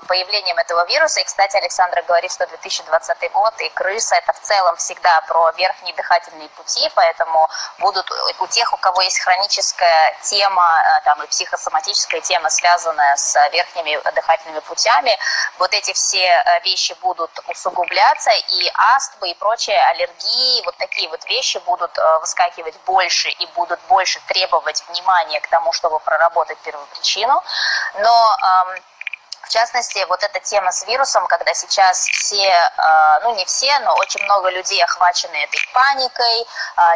появлением этого вируса, и, кстати, Александра говорит, что 2020 год и крыса это в целом всегда про верхние дыхательные пути, поэтому будут у тех, у кого есть хроническая тема, там и психосоматическая тема, связанная с верхними дыхательными путями, вот эти все вещи будут усугубляться, и астмы и прочие аллергии, вот такие вот вещи будут выскакивать больше и будут больше требовать внимания к тому, чтобы проработать первопричину. Но в частности, вот эта тема с вирусом, когда сейчас все, не все, но очень много людей охвачены этой паникой,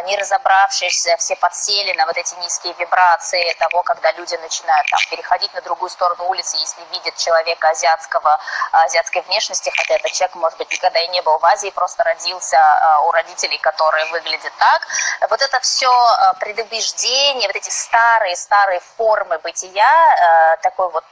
не разобравшись, все подсели на вот эти низкие вибрации того, когда люди начинают переходить на другую сторону улицы, если видят человека азиатской внешности, хотя этот человек, может быть, никогда и не был в Азии, просто родился у родителей, которые выглядят так. Вот это все предубеждение, вот эти старые формы бытия, такой вот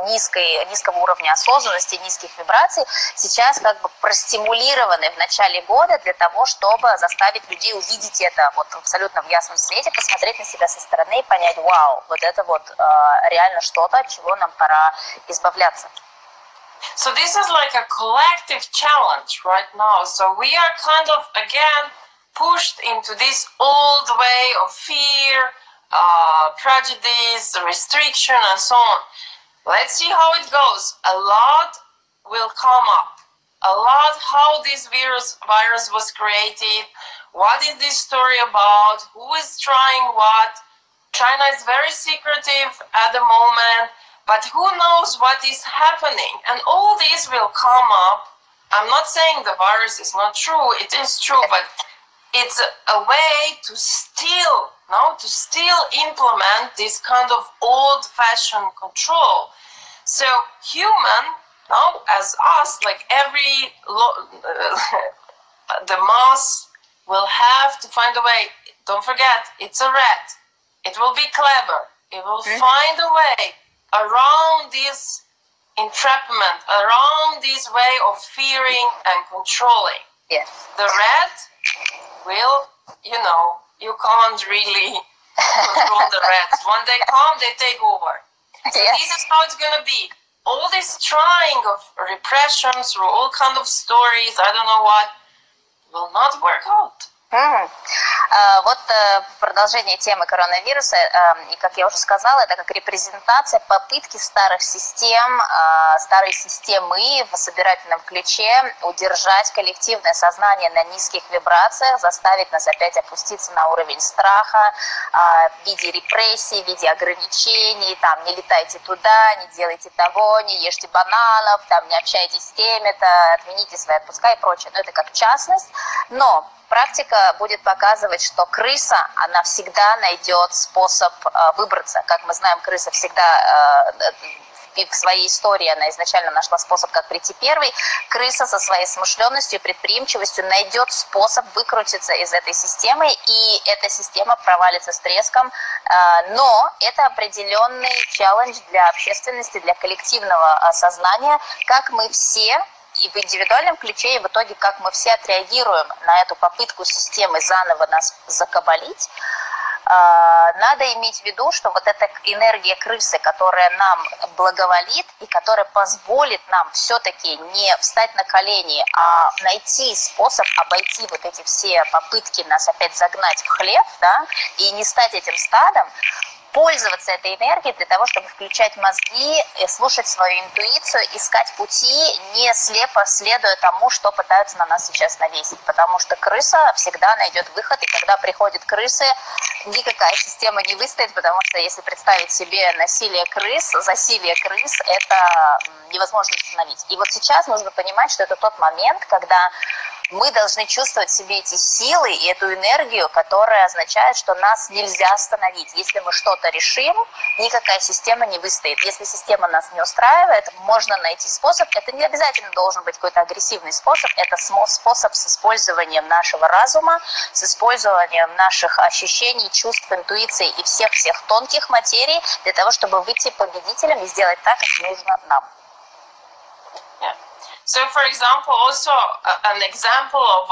низкого уровня осознанности, низких вибраций, сейчас как бы простимулированы в начале года для того, чтобы заставить людей увидеть это вот абсолютно в ясном свете, посмотреть на себя со стороны и понять, вау, вот это вот реально что-то, от чего нам пора избавляться. So this is like a collective challenge right now. So we are kind of again pushed into this old way of fear, prejudice, restriction, and so on. Let's see how it goes. A lot will come up. A lot how this virus was created. What is this story about? Who is trying what? China is very secretive at the moment, but who knows what is happening? And all these will come up. I'm not saying the virus is not true. It is true, but it's a way to still implement this kind of old-fashioned control. So human, as us, like every the mass will have to find a way. Don't forget, it's a rat. It will be clever. It will find a way around this entrapment, around this way of fearing and controlling. Yes. The rat will, you can't really control the rats. When they come, they take over. So this is how it's going to be. All this trying of repression through all kind of stories, I don't know what, will not work out. Вот продолжение темы коронавируса, и как я уже сказала, это как репрезентация попытки старых систем, старой системы в собирательном ключе удержать коллективное сознание на низких вибрациях, заставить нас опять опуститься на уровень страха в виде репрессий, в виде ограничений, там, не летайте туда, не делайте того, не ешьте бананов, там, не общайтесь с теми-то, отмените свои отпуска и прочее. Но это как частность, но практика будет показывать, что крыса, она всегда найдет способ выбраться. Как мы знаем, крыса всегда в своей истории, она изначально нашла способ, как прийти первой. Крыса со своей смышленностью и предприимчивостью найдет способ выкрутиться из этой системы, и эта система провалится с треском. Но это определенный челлендж для общественности, для коллективного сознания, как мы все и в индивидуальном ключе, и в итоге, как мы все отреагируем на эту попытку системы заново нас закабалить. Надо иметь в виду, что вот эта энергия крысы, которая нам благоволит и которая позволит нам все-таки не встать на колени, а найти способ обойти вот эти все попытки нас опять загнать в хлев, да, и не стать этим стадом, пользоваться этой энергией для того, чтобы включать мозги, слушать свою интуицию, искать пути, не слепо следуя тому, что пытаются на нас сейчас навесить. Потому что крыса всегда найдет выход, и когда приходят крысы, никакая система не выстоит, потому что если представить себе насилие крыс, засилие крыс, это невозможно остановить. И вот сейчас нужно понимать, что это тот момент, когда мы должны чувствовать в себе эти силы и эту энергию, которая означает, что нас нельзя остановить. Если мы что-то решим, никакая система не выстоит. Если система нас не устраивает, можно найти способ. Это не обязательно должен быть какой-то агрессивный способ. Это способ с использованием нашего разума, с использованием наших ощущений, чувств, интуиции и всех-всех тонких материй для того, чтобы выйти победителем и сделать так, как нужно нам. So, for example, also an example of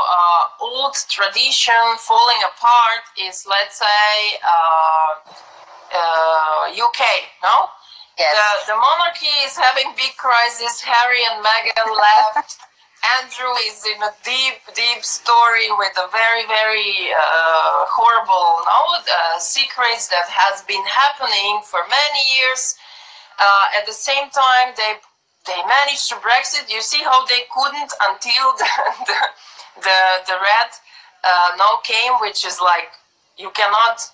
old tradition falling apart is, let's say, UK, no? Yes. The monarchy is having big crisis. Harry and Meghan left. Andrew is in a deep story with a very horrible, secrets that has been happening for many years. At the same time, they managed to Brexit. You see how they couldn't until the red now came, which is like you cannot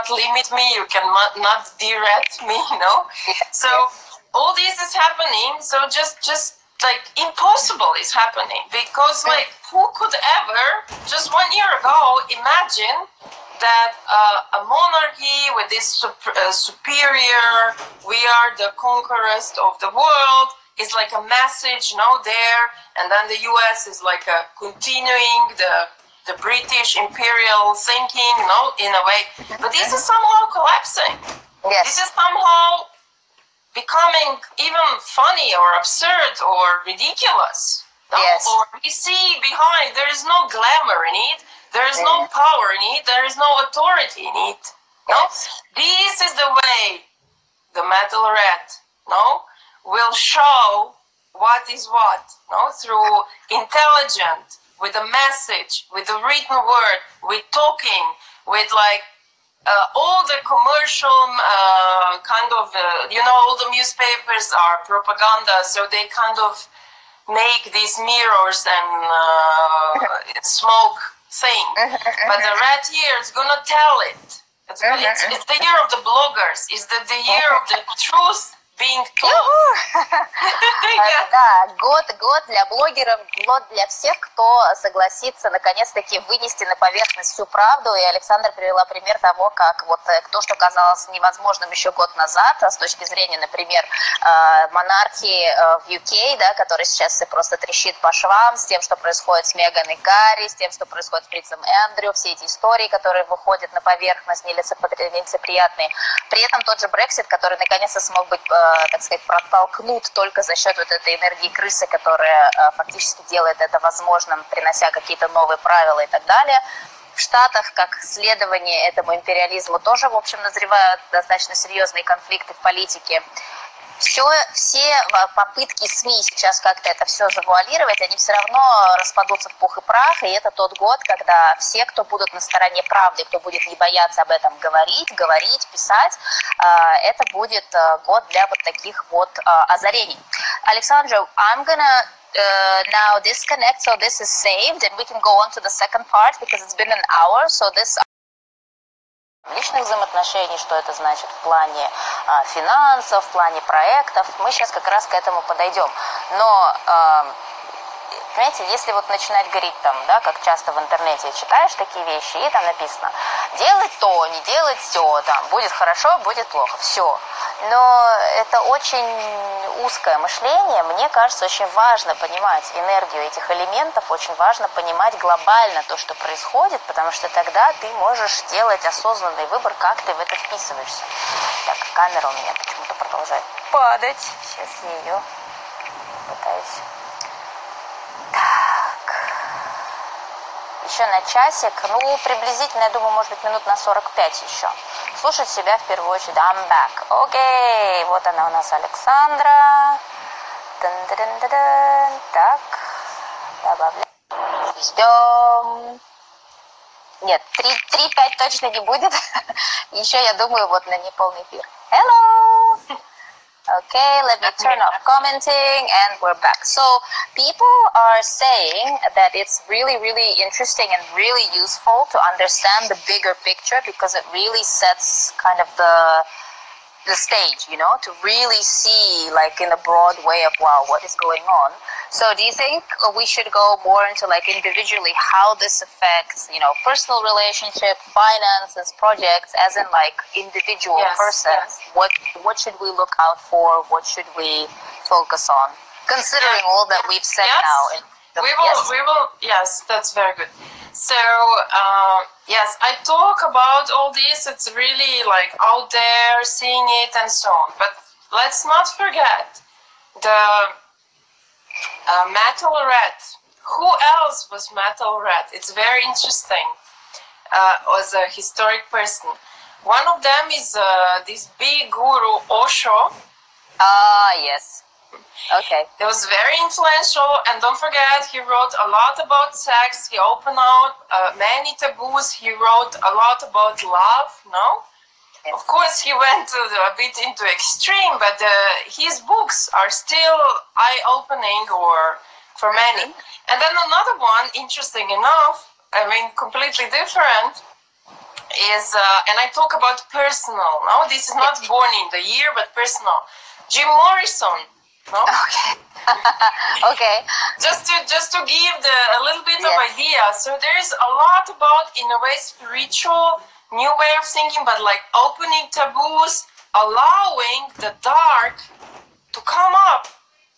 limit me, you cannot direct me, you know. So all this is happening. So just like impossible is happening because like who could ever just 1 year ago imagine that a monarchy with this superior, we are the conquerors of the world, is like a message, there, and then the US is like a continuing the British imperial thinking, in a way. But this is somehow collapsing. Yes. This is somehow becoming even funny or absurd or ridiculous. Yes. Or we see behind, there is no glamour in it. There is no power in it. There is no authority in it. Yes. This is the way the metal rat, will show what is what, through intelligent, with a message, with a written word, with talking, with like all the commercial kind of, all the newspapers are propaganda, so they kind of make these mirrors and smoke thing, but the rat year is gonna tell it. It's the year of the bloggers. It's the year of the truth being told. Да, год для блогеров, год для всех, кто согласится наконец-таки вынести на поверхность всю правду. И Александра привела пример того, как вот то, что казалось невозможным еще год назад, с точки зрения, например, монархии в UK, да, которая сейчас просто трещит по швам, с тем, что происходит с Меган и Гарри, с тем, что происходит с принцем Эндрю, все эти истории, которые выходят на поверхность, нелицеприятные. При этом тот же Brexit, который наконец-то смог быть, так сказать, протолкнут только за счет вот этой энергии крысы, которая фактически делает это возможным, принося какие-то новые правила и так далее. В Штатах, как следование этому империализму, тоже, в общем, назревают достаточно серьезные конфликты в политике. все попытки СМИ сейчас как-то это все завуалировать, они все равно распадутся в пух и прах, и это тот год, когда все, кто будут на стороне правды, кто будет не бояться об этом говорить, писать, это будет год для вот таких вот озарений. Alexandra, I'm gonna now disconnect, so this is saved, and we can go on to the second part, because it's been an hour, so this... Личных взаимоотношений, что это значит в плане финансов, в плане проектов, мы сейчас как раз к этому подойдем. Но, понимаете, если вот начинать говорить там, да, как часто в интернете читаешь такие вещи, и там написано, делать то, не делать все, там, будет хорошо, будет плохо, все. Но это очень узкое мышление. Мне кажется, очень важно понимать энергию этих элементов, очень важно понимать глобально то, что происходит, потому что тогда ты можешь делать осознанный выбор, как ты в это вписываешься. Так, камера у меня почему-то продолжает падать. Сейчас я ее пытаюсь. Так. Еще на часик, ну, приблизительно, я думаю, может быть, минут на 45 еще. Слушать себя в первую очередь. I'm back. Окей, вот она у нас, Александра. Так, добавляем. Ждем. Нет, 3-5 точно не будет. Еще, я думаю, вот на неполный эфир. Hello! Okay, let me turn off commenting, and we're back. So people are saying that it's really, really interesting and really useful to understand the bigger picture, because it really sets kind of the stage, you know, to really see like in a broad way of, wow, what is going on. So do you think we should go more into like individually how this affects, you know, personal relationship, finances, projects, as in like individual persons? Yes. What should we look out for? What should we focus on? Considering all that we've said now. We will, yes, that's very good. So, yes, I talk about all this, it's really like out there, seeing it and so on. But let's not forget the Metal Rat. Who else was Metal Rat? It's very interesting, as a historic person. One of them is this big guru, Osho. Ah, yes. Okay. He was very influential, and don't forget, he wrote a lot about sex. He opened out many taboos. He wrote a lot about love, no? Yes. Of course, he went a bit into extreme, but his books are still eye-opening or for many. And then another one, interesting enough, I mean, completely different, is, and I talk about personal, no? This is not born in the year, but personal. Jim Morrison. No? Okay. Okay. Just to give a little bit of idea. So there's a lot about, in a way, spiritual, new way of thinking, but like opening taboos, allowing the dark to come up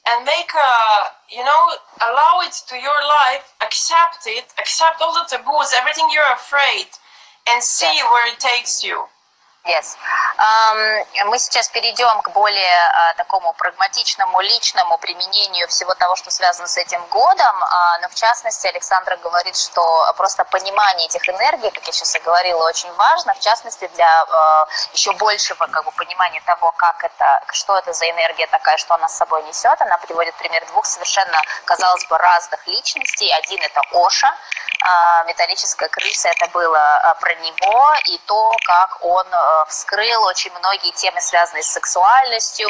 and make a, you know, allow it to your life, accept it, accept all the taboos, everything you're afraid, and see where it takes you. Yes. Мы сейчас перейдем к более такому прагматичному, личному применению всего того, что связано с этим годом. Но в частности, Александра говорит, что просто понимание этих энергий, как я сейчас и говорила, очень важно. В частности, для еще большего как бы понимания того, как это, что это за энергия такая, что она с собой несет. Она приводит пример двух совершенно, казалось бы, разных личностей. Один — это Оша. «Металлическая крыса» — это было про него и то, как он вскрыл очень многие темы, связанные с сексуальностью,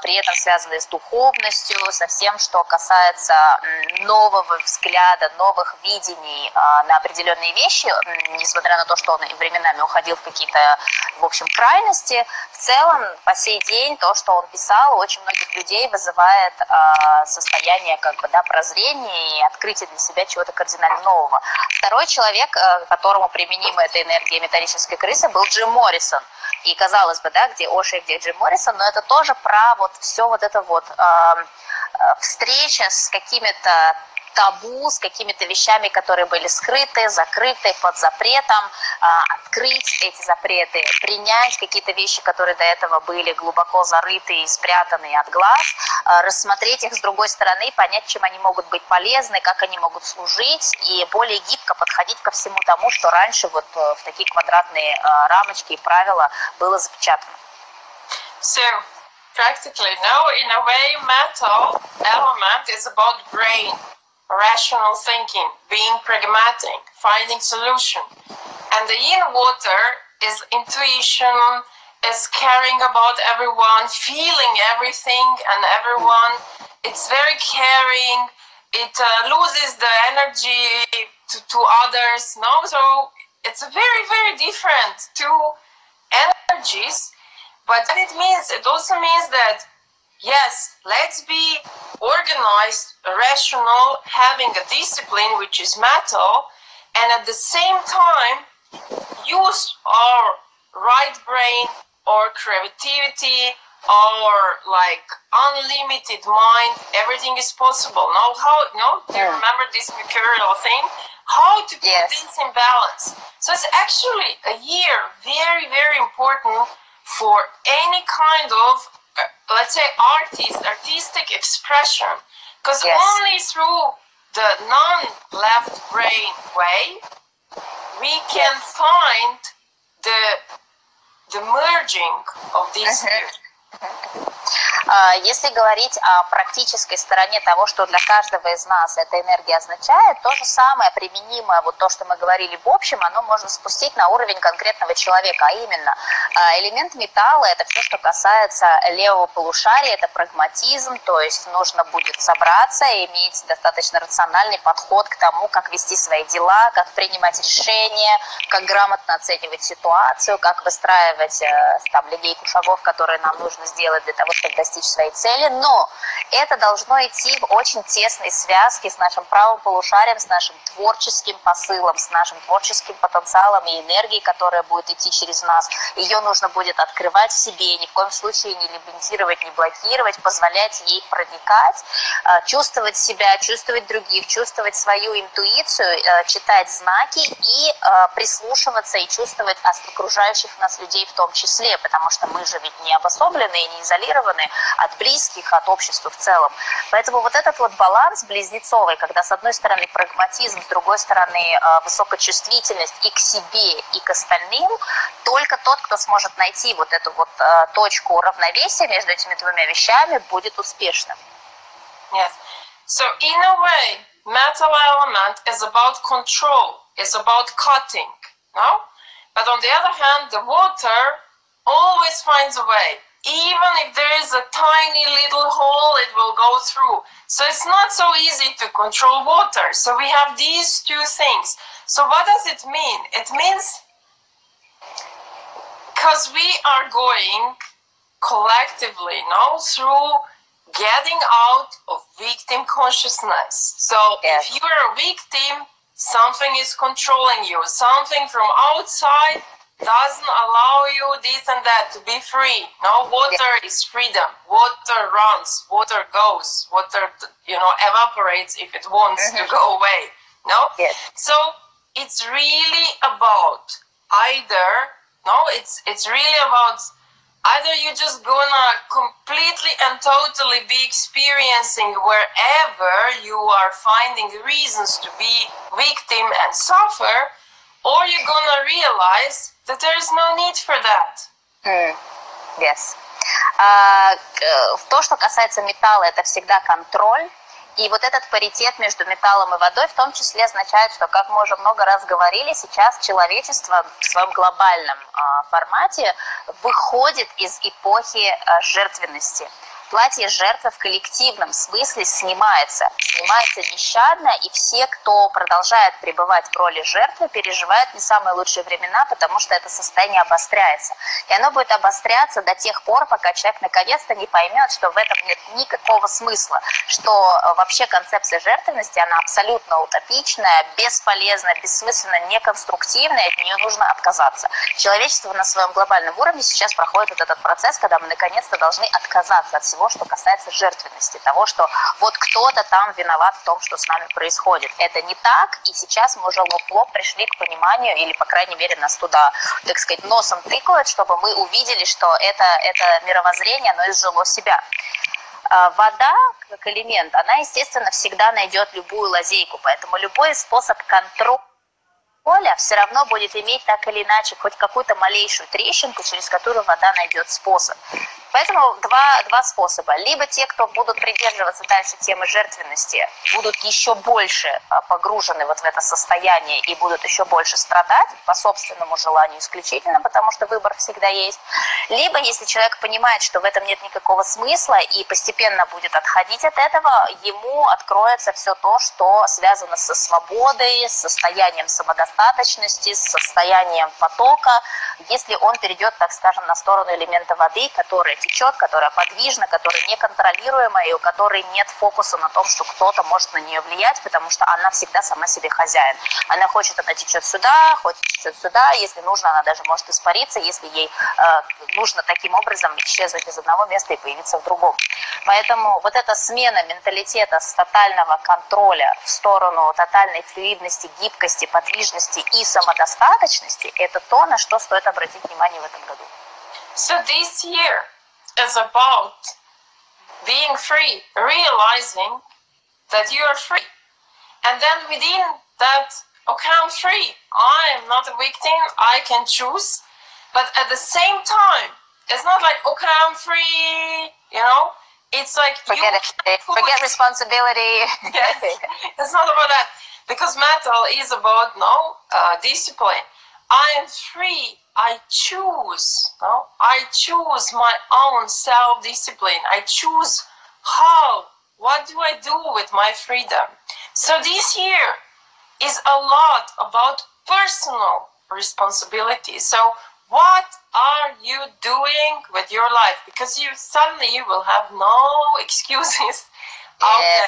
при этом связанные с духовностью, со всем, что касается нового взгляда, новых видений на определенные вещи, несмотря на то, что он временами уходил в какие-то, в общем, крайности. В целом, по сей день, то, что он писал, у очень многих людей вызывает состояние как бы, да, прозрения и открытия для себя чего-то кардинально нового. Второй человек, которому применима эта энергия металлической крысы, был Джим Моррисон. И казалось бы, да, где Оша и где Джим Моррисон, но это тоже про вот все вот это вот встреча с какими-то табу, с какими-то вещами, которые были скрыты, закрыты, под запретом, открыть эти запреты, принять какие-то вещи, которые до этого были глубоко зарыты и спрятаны от глаз, рассмотреть их с другой стороны, понять, чем они могут быть полезны, как они могут служить, и более гибко подходить ко всему тому, что раньше вот в такие квадратные рамочки и правила было запечатано. So, practically. No, in a way, metal element is about brain, rational thinking, being pragmatic, finding solution. And the yin water is intuition, is caring about everyone, feeling everything and everyone. It's very caring. It loses the energy to others. No, so it's a very, very different two energies. But it means, it also means that, yes, let's be organized, rational, having a discipline, which is metal, and at the same time, use our right brain, or creativity, or like unlimited mind. Everything is possible. Now, do you remember this mercurial thing? How to put this in balance. So it's actually a year very, very important for any kind of, let's say, artistic expression. Because only through the non-left brain way, we can find the merging of these years. Если говорить о практической стороне того, что для каждого из нас эта энергия означает, то же самое применимое, вот то, что мы говорили в общем, оно можно спустить на уровень конкретного человека, а именно элемент металла — это все, что касается левого полушария, это прагматизм, то есть нужно будет собраться и иметь достаточно рациональный подход к тому, как вести свои дела, как принимать решения, как грамотно оценивать ситуацию, как выстраивать там линейку шагов, которые нам нужно сделать для того, чтобы достичь своей цели, но это должно идти в очень тесной связке с нашим правым полушарием, с нашим творческим посылом, с нашим творческим потенциалом и энергией, которая будет идти через нас. Ее нужно будет открывать в себе, ни в коем случае не лимитировать, не блокировать, позволять ей проникать, чувствовать себя, чувствовать других, чувствовать свою интуицию, читать знаки и прислушиваться и чувствовать окружающих нас людей в том числе, потому что мы же ведь не обособлены и не изолированы от близких, от общества в целом. Поэтому вот этот вот баланс близнецовый, когда с одной стороны прагматизм, с другой стороны высокочувствительность и к себе, и к остальным, только тот, кто сможет найти вот эту вот точку равновесия между этими двумя вещами, будет успешным. Yes. So in a way, metal element is about control, is about cutting, no? But on the other hand, the water always finds a way. Even if there is a tiny little hole, it will go through. So it's not so easy to control water. So we have these two things. So what does it mean? It means because we are going collectively now through getting out of victim consciousness. So if you're a victim, something is controlling you. Something from outside doesn't allow you this and that to be free. No, water is freedom. Water runs, water goes, water, evaporates if it wants to go away. No? Yes. So it's really about it's really about either you're just gonna completely and totally be experiencing wherever you are finding reasons to be victim and suffer, or you're gonna realize that there is no need for that. Yes. То, что касается металла, это всегда контроль. И вот этот паритет между металлом и водой в том числе означает, что, как мы уже много раз говорили, сейчас человечество в своем глобальном формате выходит из эпохи жертвенности. Платье жертвы в коллективном смысле снимается нещадно, и все, кто продолжает пребывать в роли жертвы, переживают не самые лучшие времена, потому что это состояние обостряется. И оно будет обостряться до тех пор, пока человек наконец-то не поймет, что в этом нет никакого смысла, что вообще концепция жертвенности, она абсолютно утопичная, бесполезная, бессмысленная, неконструктивная, от нее нужно отказаться. Человечество на своем глобальном уровне сейчас проходит вот этот процесс, когда мы наконец-то должны отказаться от всего, что касается жертвенности, того, что вот кто-то там виноват в том, что с нами происходит. Это не так, и сейчас мы уже лоб в лоб пришли к пониманию, или, по крайней мере, нас туда, так сказать, носом тыкают, чтобы мы увидели, что это мировоззрение, оно изжило себя. Вода, как элемент, она, естественно, всегда найдет любую лазейку, поэтому любой способ контроля все равно будет иметь так или иначе хоть какую-то малейшую трещинку, через которую вода найдет способ. Поэтому два способа. Либо те, кто будут придерживаться дальше темы жертвенности, будут еще больше погружены вот в это состояние и будут еще больше страдать по собственному желанию исключительно, потому что выбор всегда есть. Либо, если человек понимает, что в этом нет никакого смысла и постепенно будет отходить от этого, ему откроется все то, что связано со свободой, с состоянием самодостаточности, с состоянием потока, если он перейдет, так скажем, на сторону элемента воды, которая течет, которая подвижна, которая неконтролируемая, и у которой нет фокуса на том, что кто-то может на нее влиять, потому что она всегда сама себе хозяин. Она хочет, она течет сюда, хочет, течет сюда, если нужно, она даже может испариться, если ей нужно таким образом исчезнуть из одного места и появиться в другом. Поэтому вот эта смена менталитета с тотального контроля в сторону тотальной флюидности, гибкости, подвижности и самодостаточности – это то, на что стоит обратить внимание в этом году. So this year is about being free, realizing that you are free. And then within that, okay, I'm free. I am not a victim. I can choose. But at the same time, it's not like, okay, I'm free, you know? It's like forget responsibility. Yes, it's not about that. Because metal is about discipline. I am free. I choose. No? I choose my own self-discipline. I choose how. What do I do with my freedom? So this year is a lot about personal responsibility. So what are you doing with your life? Because suddenly you will have no excuses out there.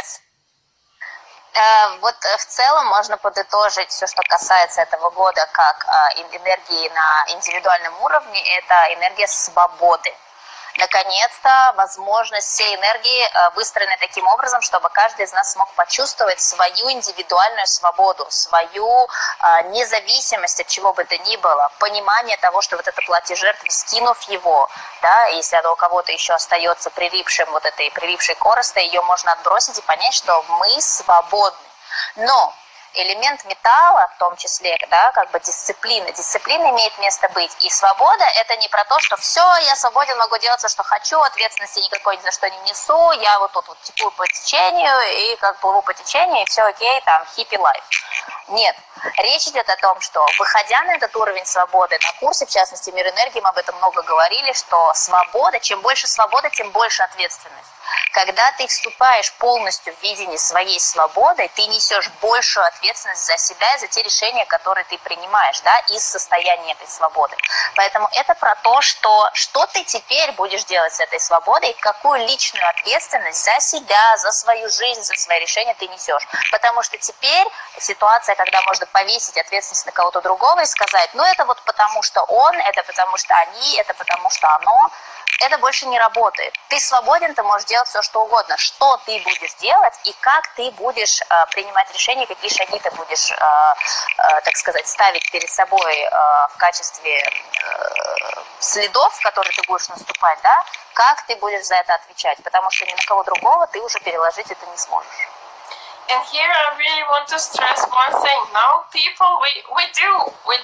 Вот в целом можно подытожить все, что касается этого года, как энергии на индивидуальном уровне, это энергия свободы. Наконец-то возможность всей энергии выстроена таким образом, чтобы каждый из нас смог почувствовать свою индивидуальную свободу, свою независимость от чего бы то ни было, понимание того, что вот это платье жертвы, скинув его, да, если оно у кого-то еще остается прилипшим, вот этой прилипшей коростой, ее можно отбросить и понять, что мы свободны. Но элемент металла, в том числе, да, как бы дисциплина. Дисциплина имеет место быть. И свобода – это не про то, что все, я свободен, могу делать все, что хочу, ответственности никакой ни за что не несу, я вот тут вот теплю по течению и как плыву по течению, и все окей, там, хиппи лайф. Нет. Речь идет о том, что, выходя на этот уровень свободы, на курсе, в частности, «Мир энергии», мы об этом много говорили, что свобода, чем больше свободы, тем больше ответственность. Когда ты вступаешь полностью в видение своей свободы, ты несешь большую ответственность за себя и за те решения, которые ты принимаешь, да, из состояния этой свободы. Поэтому это про то, что ты теперь будешь делать с этой свободой, и какую личную ответственность за себя, за свою жизнь, за свои решения ты несешь. Потому что теперь ситуация, когда можно повесить ответственность на кого-то другого и сказать, ну это вот потому что он, это потому что они, это потому что оно, это больше не работает. Ты свободен, ты можешь делать все, что угодно. Что ты будешь делать и как ты будешь принимать решения, какие шаги ты будешь, так сказать, ставить перед собой в качестве следов, в которые ты будешь наступать, да? Как ты будешь за это отвечать, потому что ни на кого другого ты уже переложить это не сможешь. And here I really want to stress one thing. Now, people, we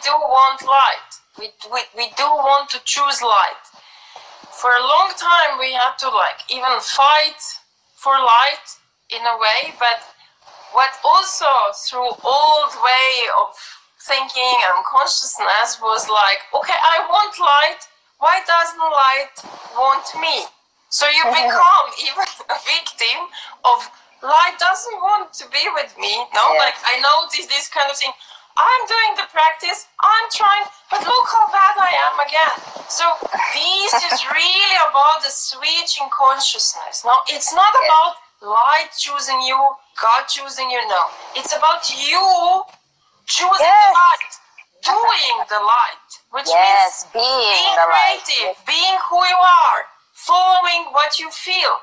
do want light. We do want to choose light. For a long time, we had to even fight for light in a way, but what also through old way of thinking and consciousness was like, okay, I want light. Why doesn't light want me? So you become even a victim of light doesn't want to be with me. No, like I notice this kind of thing. I'm doing the practice, I'm trying, but look how bad I am again. So this is really about the switch in consciousness. No, it's not about light choosing you, God choosing you, no. It's about you choosing the light, doing the light, which means being creative, being who you are, following what you feel,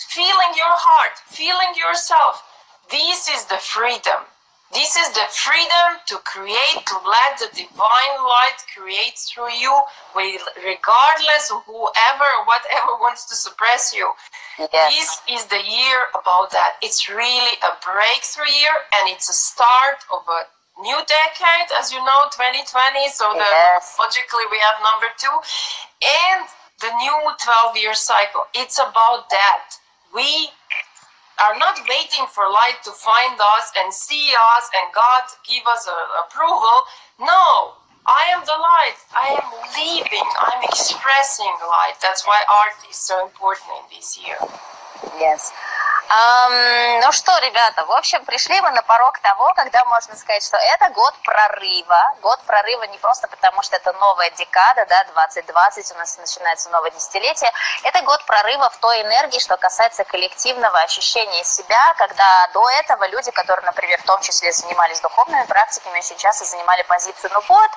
feeling your heart, feeling yourself. This is the freedom. This is the freedom to create, to let the divine light create through you, regardless of whoever, whatever wants to suppress you. This is the year about that. It's really a breakthrough year, and it's a start of a new decade, as you know, 2020. So logically we have number 2, and the new 12-year cycle. It's about that. We are not waiting for light to find us and see us and God give us approval. No, I am the light. I am living. I'm expressing light. That's why art is so important in this year. Yes. Ну что, ребята, в общем, пришли мы на порог того, когда можно сказать, что это год прорыва. Год прорыва не просто потому, что это новая декада, да, 2020, у нас начинается новое десятилетие. Это год прорыва в той энергии, что касается коллективного ощущения себя, когда до этого люди, которые, например, в том числе занимались духовными практиками, сейчас и занимали позицию, ну вот,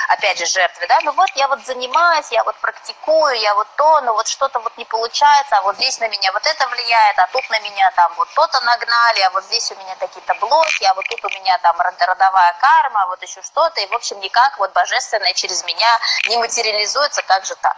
опять же, жертвы, да, ну вот я вот занимаюсь, я вот практикую, я вот то, но вот что-то вот не получается, а вот здесь на меня вот это влияет, а тут на меня там вот то-то нагнали, а вот здесь у меня какие-то блоки, а вот тут у меня там родовая карма, а вот еще что-то, и в общем никак вот божественное через меня не материализуется, как же так?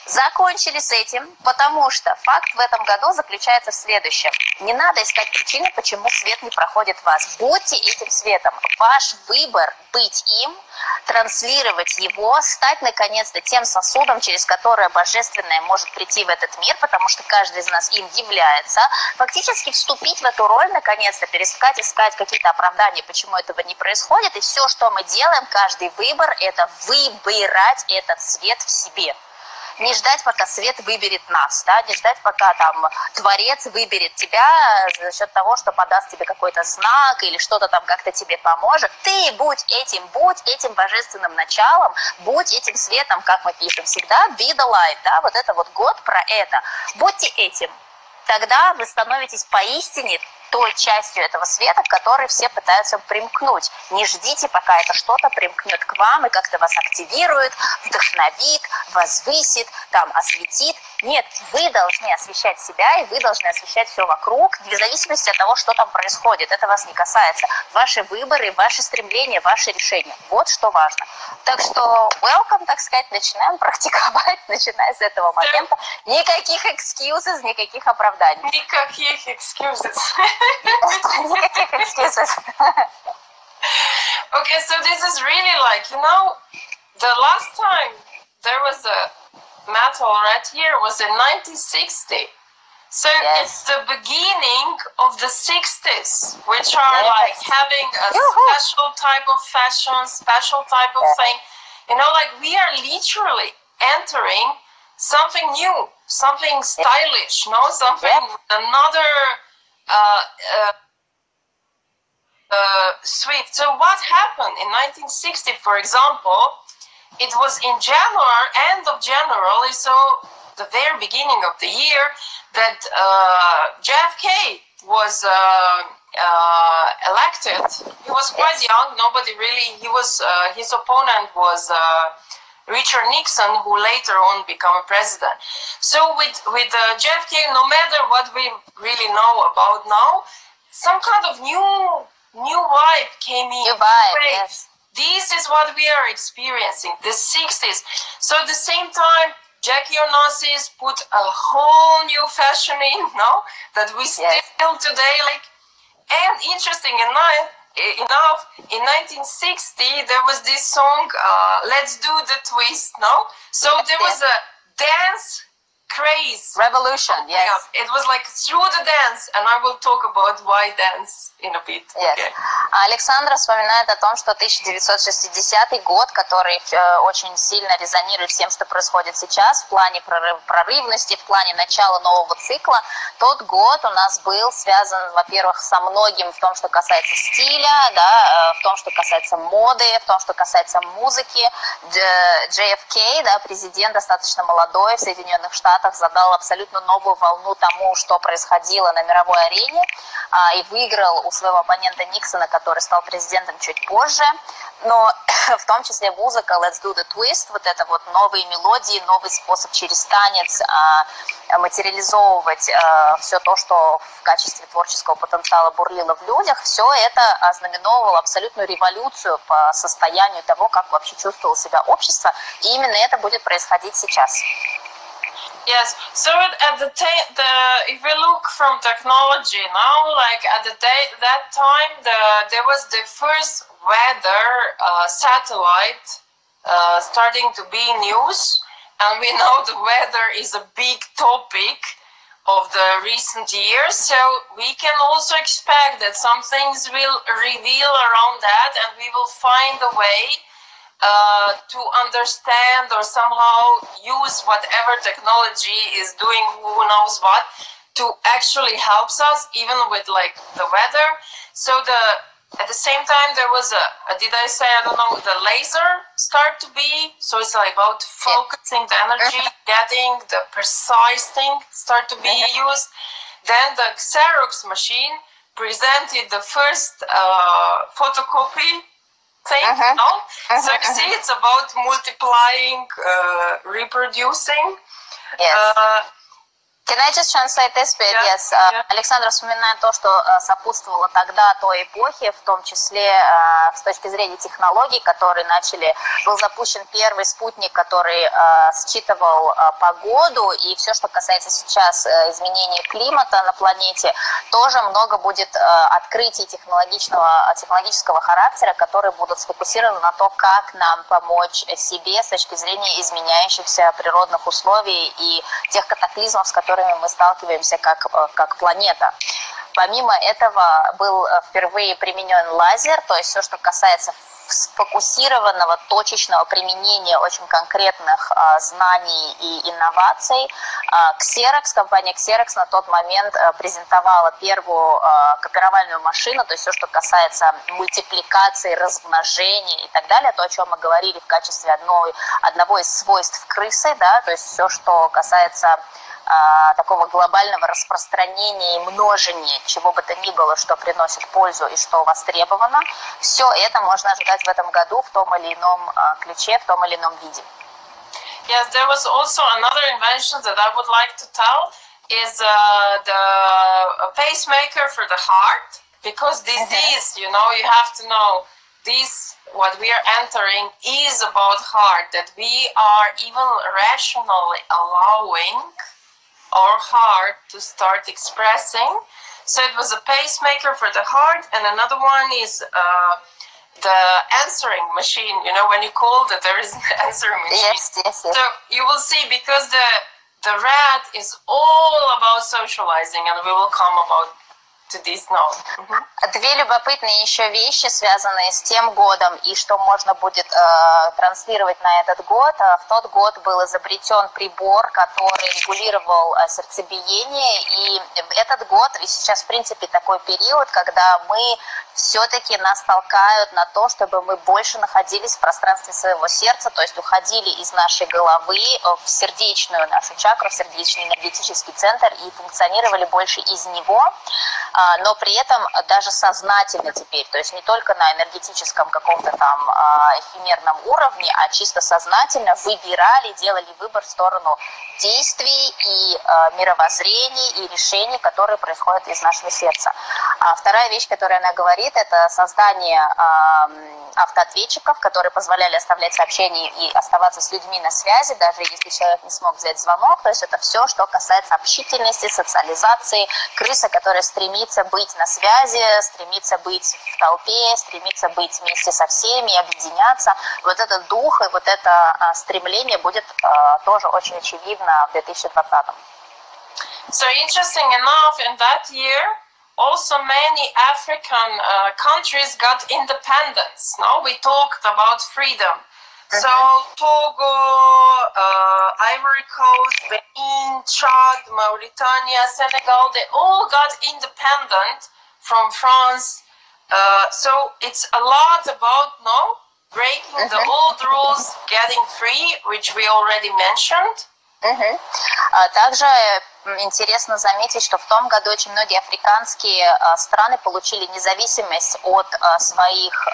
Закончили с этим, потому что факт в этом году заключается в следующем. Не надо искать причины, почему свет не проходит в вас. Будьте этим светом. Ваш выбор быть им, транслировать его, стать наконец-то тем сосудом, через которое божественное может прийти в этот мир, потому что каждый из нас им является. Фактически вступить в эту роль, наконец-то, перестать искать какие-то оправдания, почему этого не происходит. И все, что мы делаем, каждый выбор, это выбирать этот свет в себе. Не ждать, пока свет выберет нас, да, не ждать, пока там Творец выберет тебя за счет того, что подаст тебе какой-то знак или что-то там как-то тебе поможет. Ты будь этим божественным началом, будь этим светом, как мы пишем всегда, be the light, да, вот это вот год про это. Будьте этим. Тогда вы становитесь поистине той частью этого света, к которой все пытаются примкнуть. Не ждите, пока это что-то примкнет к вам и как-то вас активирует, вдохновит, возвысит, там, осветит. Нет, вы должны освещать себя, и вы должны освещать все вокруг, вне зависимости от того, что там происходит. Это вас не касается. Ваши выборы, ваши стремления, ваши решения. Вот что важно. Так что welcome, так сказать, начинаем практиковать, начиная с этого момента. Никаких excuses, никаких оправданий. Никаких excuses. Никаких excuses. Okay, so this is really like, you know, the last time there was a metal right here was in 1960. So yes. It's the beginning of the 60s, which are yes. like having a special type of fashion, special type of thing. You know, like we are literally entering something new, something stylish, no, something another swift. So what happened in 1960, for example? It was in January, end of January, so the very beginning of the year, that JFK was elected. He was quite young. Nobody really. He was. His opponent was Richard Nixon, who later on became a president. So with JFK, no matter what we really know about now, some kind of new vibe came in. New vibe, yes. This is what we are experiencing, the 60s. So at the same time, Jackie Onassis put a whole new fashion in, no? That we still today like. And interesting enough, in 1960 there was this song, "Let's Do the Twist," no? So there was a dance craze. Revolution, yes. It was like through the dance, and I will talk about why dance in a bit. Yes. Okay. Александра вспоминает о том, что 1960 год, который очень сильно резонирует с тем, что происходит сейчас, в плане прорывности, в плане начала нового цикла. Тот год у нас был связан, во-первых, со многим в том, что касается стиля, да, в том, что касается моды, в том, что касается музыки. JFK, да, президент достаточно молодой в Соединенных Штатах, задал абсолютно новую волну тому, что происходило на мировой арене, и выиграл у своего оппонента Никсона, который стал президентом чуть позже. Но в том числе музыка Let's Do the Twist, вот это вот новые мелодии, новый способ через танец материализовывать все то, что в качестве творческого потенциала бурлило в людях, все это ознаменовывало абсолютную революцию по состоянию того, как вообще чувствовало себя общество, и именно это будет происходить сейчас. Yes, so at if we look from technology now, like at that time, there was the first weather satellite starting to be in use, and we know the weather is a big topic of the recent years, so we can also expect that some things will reveal around that, and we will find a way to understand or somehow use whatever technology is doing who knows what to actually helps us even with like the weather. So at the same time there was did I say, I don't know, the laser start to be, so it's like about focusing the energy, getting the precise thing start to be used. Then the Xerox machine presented the first photocopy thing, no? So you see, it's about multiplying, reproducing. Yes. Can I just translate this bit? Yes. Александра вспоминает то, что сопутствовало тогда той эпохе, в том числе с точки зрения технологий, которые был запущен первый спутник, который считывал погоду, и все, что касается сейчас изменения климата на планете, тоже много будет открытий технологического характера, которые будут сфокусированы на то, как нам помочь себе с точки зрения изменяющихся природных условий и тех катаклизмов, с которыми мы сталкиваемся как планета. Помимо этого был впервые применен лазер, то есть все, что касается сфокусированного, точечного применения очень конкретных знаний и инноваций. Компания Xerox на тот момент презентовала первую копировальную машину, то есть все, что касается мультипликации, размножения и так далее, то, о чем мы говорили в качестве одного из свойств крысы, да, то есть все, что касается такого глобального распространения и множения чего бы то ни было, что приносит пользу и что востребовано. Все это можно ожидать в этом году в том или ином ключе, в том или ином виде. Yes, there was also another invention that I would like to tell is the pacemaker for the heart, because disease, you know, you have to know this, what we are entering is about heart, that we are even rationally allowing our heart to start expressing. So it was a pacemaker for the heart, and another one is the answering machine. You know, when you call that there is an answering machine. Yes. So you will see, because the rat is all about socializing, and we will come about to this now. Две любопытные еще вещи, связанные с тем годом и что можно будет транслировать на этот год. В тот год был изобретен прибор, который регулировал сердцебиение, и этот год, и сейчас в принципе такой период, когда мы все-таки нас толкают на то, чтобы мы больше находились в пространстве своего сердца, то есть уходили из нашей головы в сердечную нашу чакру, в сердечный энергетический центр и функционировали больше из него, но при этом даже сознательно теперь, то есть не только на энергетическом каком-то там эфемерном уровне, а чисто сознательно выбирали, делали выбор в сторону действий и мировоззрений и решений, которые происходят из нашего сердца. А вторая вещь, которую она говорит, это создание автоответчиков, которые позволяли оставлять сообщения и оставаться с людьми на связи, даже если человек не смог взять звонок. То есть это все, что касается общительности, социализации, крыса, которая стремится быть на связи, стремится быть в толпе, стремится быть вместе со всеми, объединяться. Вот этот дух и вот это стремление будет тоже очень очевидно в 2020. So interesting enough, in that year, also many African countries got independence. Now we talked about freedom. So Togo, Ivory Coast, Benin, Chad, Mauritania, Senegal, they all got independent from France. So it's a lot about breaking the old rules, getting free, which we already mentioned. Также интересно заметить, что в том году очень многие африканские страны получили независимость от своих,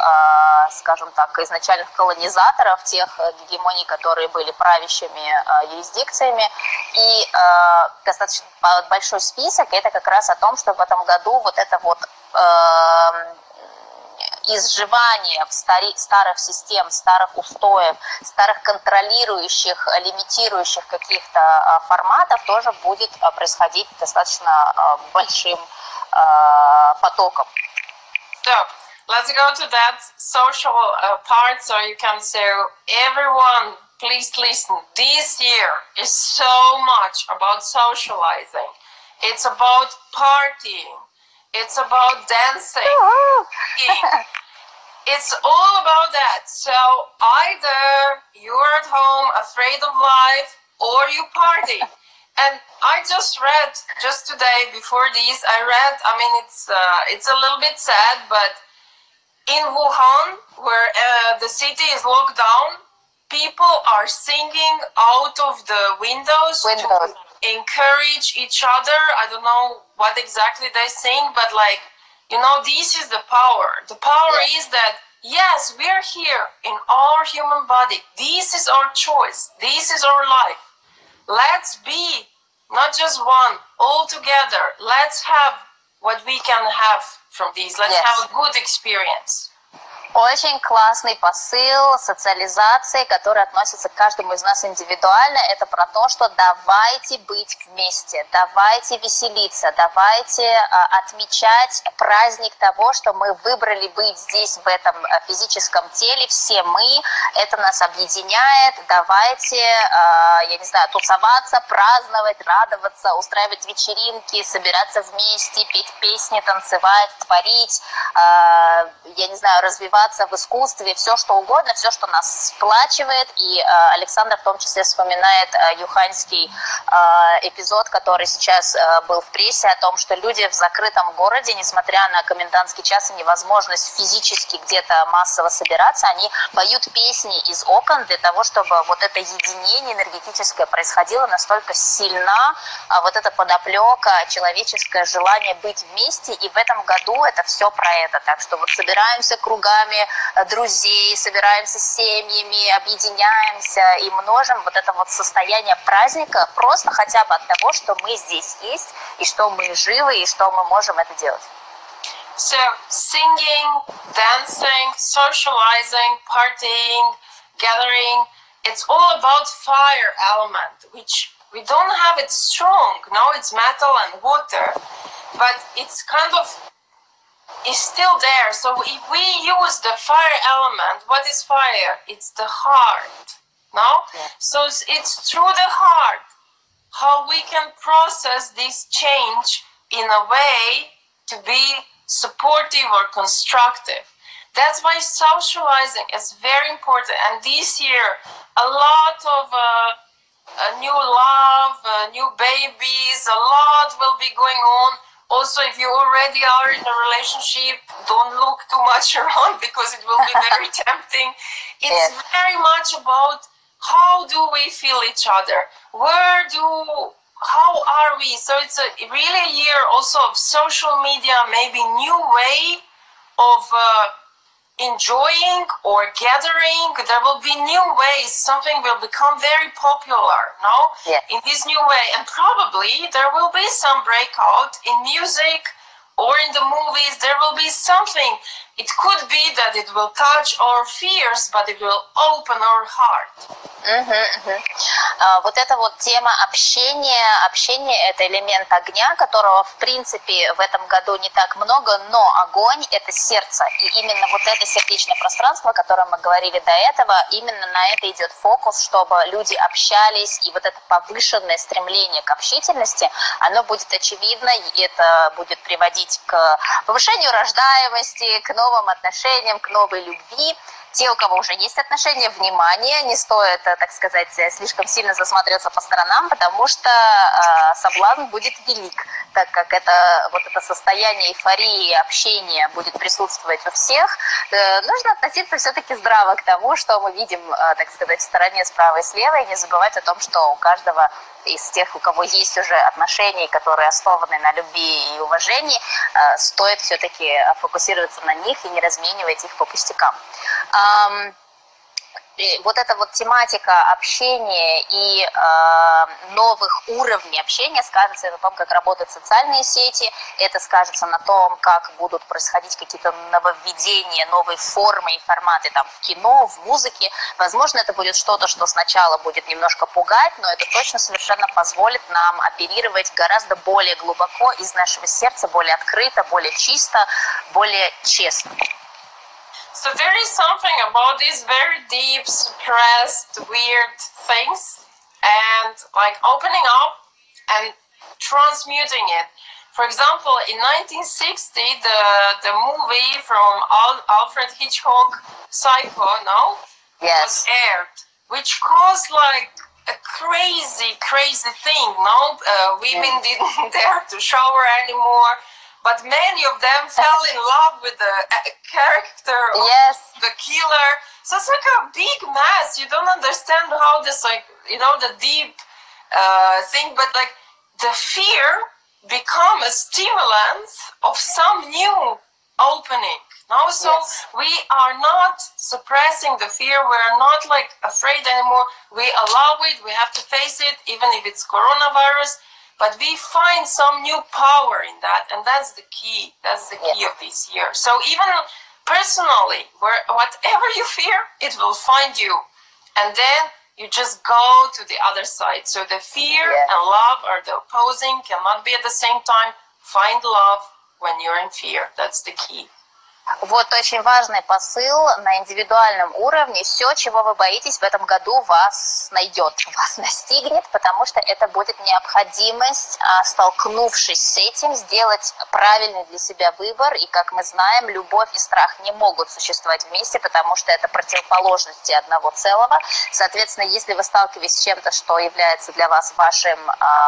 скажем так, изначальных колонизаторов, тех гегемоний, которые были правящими юрисдикциями. И достаточно большой список, это как раз о том, что в этом году вот это вот изживание старых систем, старых устоев, старых контролирующих, лимитирующих каких-то форматов тоже будет происходить достаточно большим потоком. So, let's go to that social part, so you can say everyone please listen. This year is so much about socializing. It's about partying. It's about dancing. It's all about that. So either you're at home afraid of life or you party. And I just read, just today before this, I mean, it's a little bit sad, but in Wuhan, where the city is locked down, people are singing out of the windows. To encourage each other. I don't know what exactly they sing, but like, you know, this is the power. The power is that, yes, we're here in our human body. This is our choice. This is our life. Let's be not just one, all together. Let's have what we can have from this. Let's have a good experience. Очень классный посыл социализации, который относится к каждому из нас индивидуально. Это про то, что давайте быть вместе, давайте веселиться, давайте отмечать праздник того, что мы выбрали быть здесь, в этом физическом теле, все мы, это нас объединяет. Давайте, я не знаю, тусоваться, праздновать, радоваться, устраивать вечеринки, собираться вместе, петь песни, танцевать, творить, я не знаю, развивать в искусстве, все что угодно, все, что нас сплачивает. И Александр в том числе вспоминает юханьский эпизод, который сейчас был в прессе, о том, что люди в закрытом городе, несмотря на комендантский час и невозможность физически где-то массово собираться, они поют песни из окон для того, чтобы вот это единение энергетическое происходило, настолько сильна вот эта подоплека, человеческое желание быть вместе. И в этом году это все про это. Так что вот собираемся кругами друзей, собираемся с семьями, объединяемся и множим вот это вот состояние праздника просто хотя бы от того, что мы здесь есть, и что мы живы, и что мы можем это делать. So, singing, dancing, socializing, partying, gathering, it's all about fire element, which we don't have it strong. No, it's metal and water, but it's kind of is still there. So if we use the fire element, what is fire? It's the heart, no? So it's through the heart how we can process this change in a way to be supportive or constructive. That's why socializing is very important. And this year, a lot of new love, new babies, a lot will be going on. Also, if you already are in a relationship, don't look too much around because it will be very tempting. It's very much about how do we feel each other? How are we? So it's a really a year also of social media, maybe new way of enjoying or gathering. There will be new ways. Something will become very popular, no? In this new way. And probably there will be some breakout in music or in the movies. There will be something. It could be that it will touch our fears, but it will open our heart. Вот эта вот тема общения. Общение – это элемент огня, которого, в принципе, в этом году не так много, но огонь – это сердце. И именно вот это сердечное пространство, о котором мы говорили до этого, именно на это идет фокус, чтобы люди общались, и вот это повышенное стремление к общительности, оно будет очевидно, и это будет приводить к повышению рождаемости, к новым отношениям, к новой любви. Те, у кого уже есть отношения, внимание, не стоит, так сказать, слишком сильно засматриваться по сторонам, потому что соблазн будет велик, так как вот это состояние эйфории, общения будет присутствовать у всех. Нужно относиться все-таки здраво к тому, что мы видим, так сказать, в стороне справа и слева, и не забывать о том, что у каждого из тех, у кого есть уже отношения, которые основаны на любви и уважении, стоит все-таки фокусироваться на них и не разменивать их по пустякам. Вот эта вот тематика общения и новых уровней общения скажется на том, как работают социальные сети, это скажется на том, как будут происходить какие-то нововведения, новые формы и форматы там, в кино, в музыке. Возможно, это будет что-то, что сначала будет немножко пугать, но это точно совершенно позволит нам оперировать гораздо более глубоко из нашего сердца, более открыто, более чисто, более честно. So there is something about these very deep, suppressed, weird things, and like opening up and transmuting it. For example, in 1960, the movie from Alfred Hitchcock, Psycho, no? Yes. Was aired, which caused like a crazy thing, no? Women didn't dare to shower anymore, but many of them fell in love with the character of the killer. So it's like a big mess. You don't understand how this, like, you know, the deep thing, but like the fear become a stimulant of some new opening. No, so we are not suppressing the fear. We are not like afraid anymore. We allow it. We have to face it, even if it's coronavirus. But we find some new power in that, and that's the key. That's the key of this year. So even personally, whatever you fear, it will find you, and then you just go to the other side. So the fear and love are the opposing, cannot be at the same time. Find love when you're in fear. That's the key. Вот очень важный посыл на индивидуальном уровне. Все, чего вы боитесь в этом году, вас найдет, вас настигнет, потому что это будет необходимость, столкнувшись с этим, сделать правильный для себя выбор. И, как мы знаем, любовь и страх не могут существовать вместе, потому что это противоположности одного целого. Соответственно, если вы сталкиваетесь с чем-то, что является для вас вашим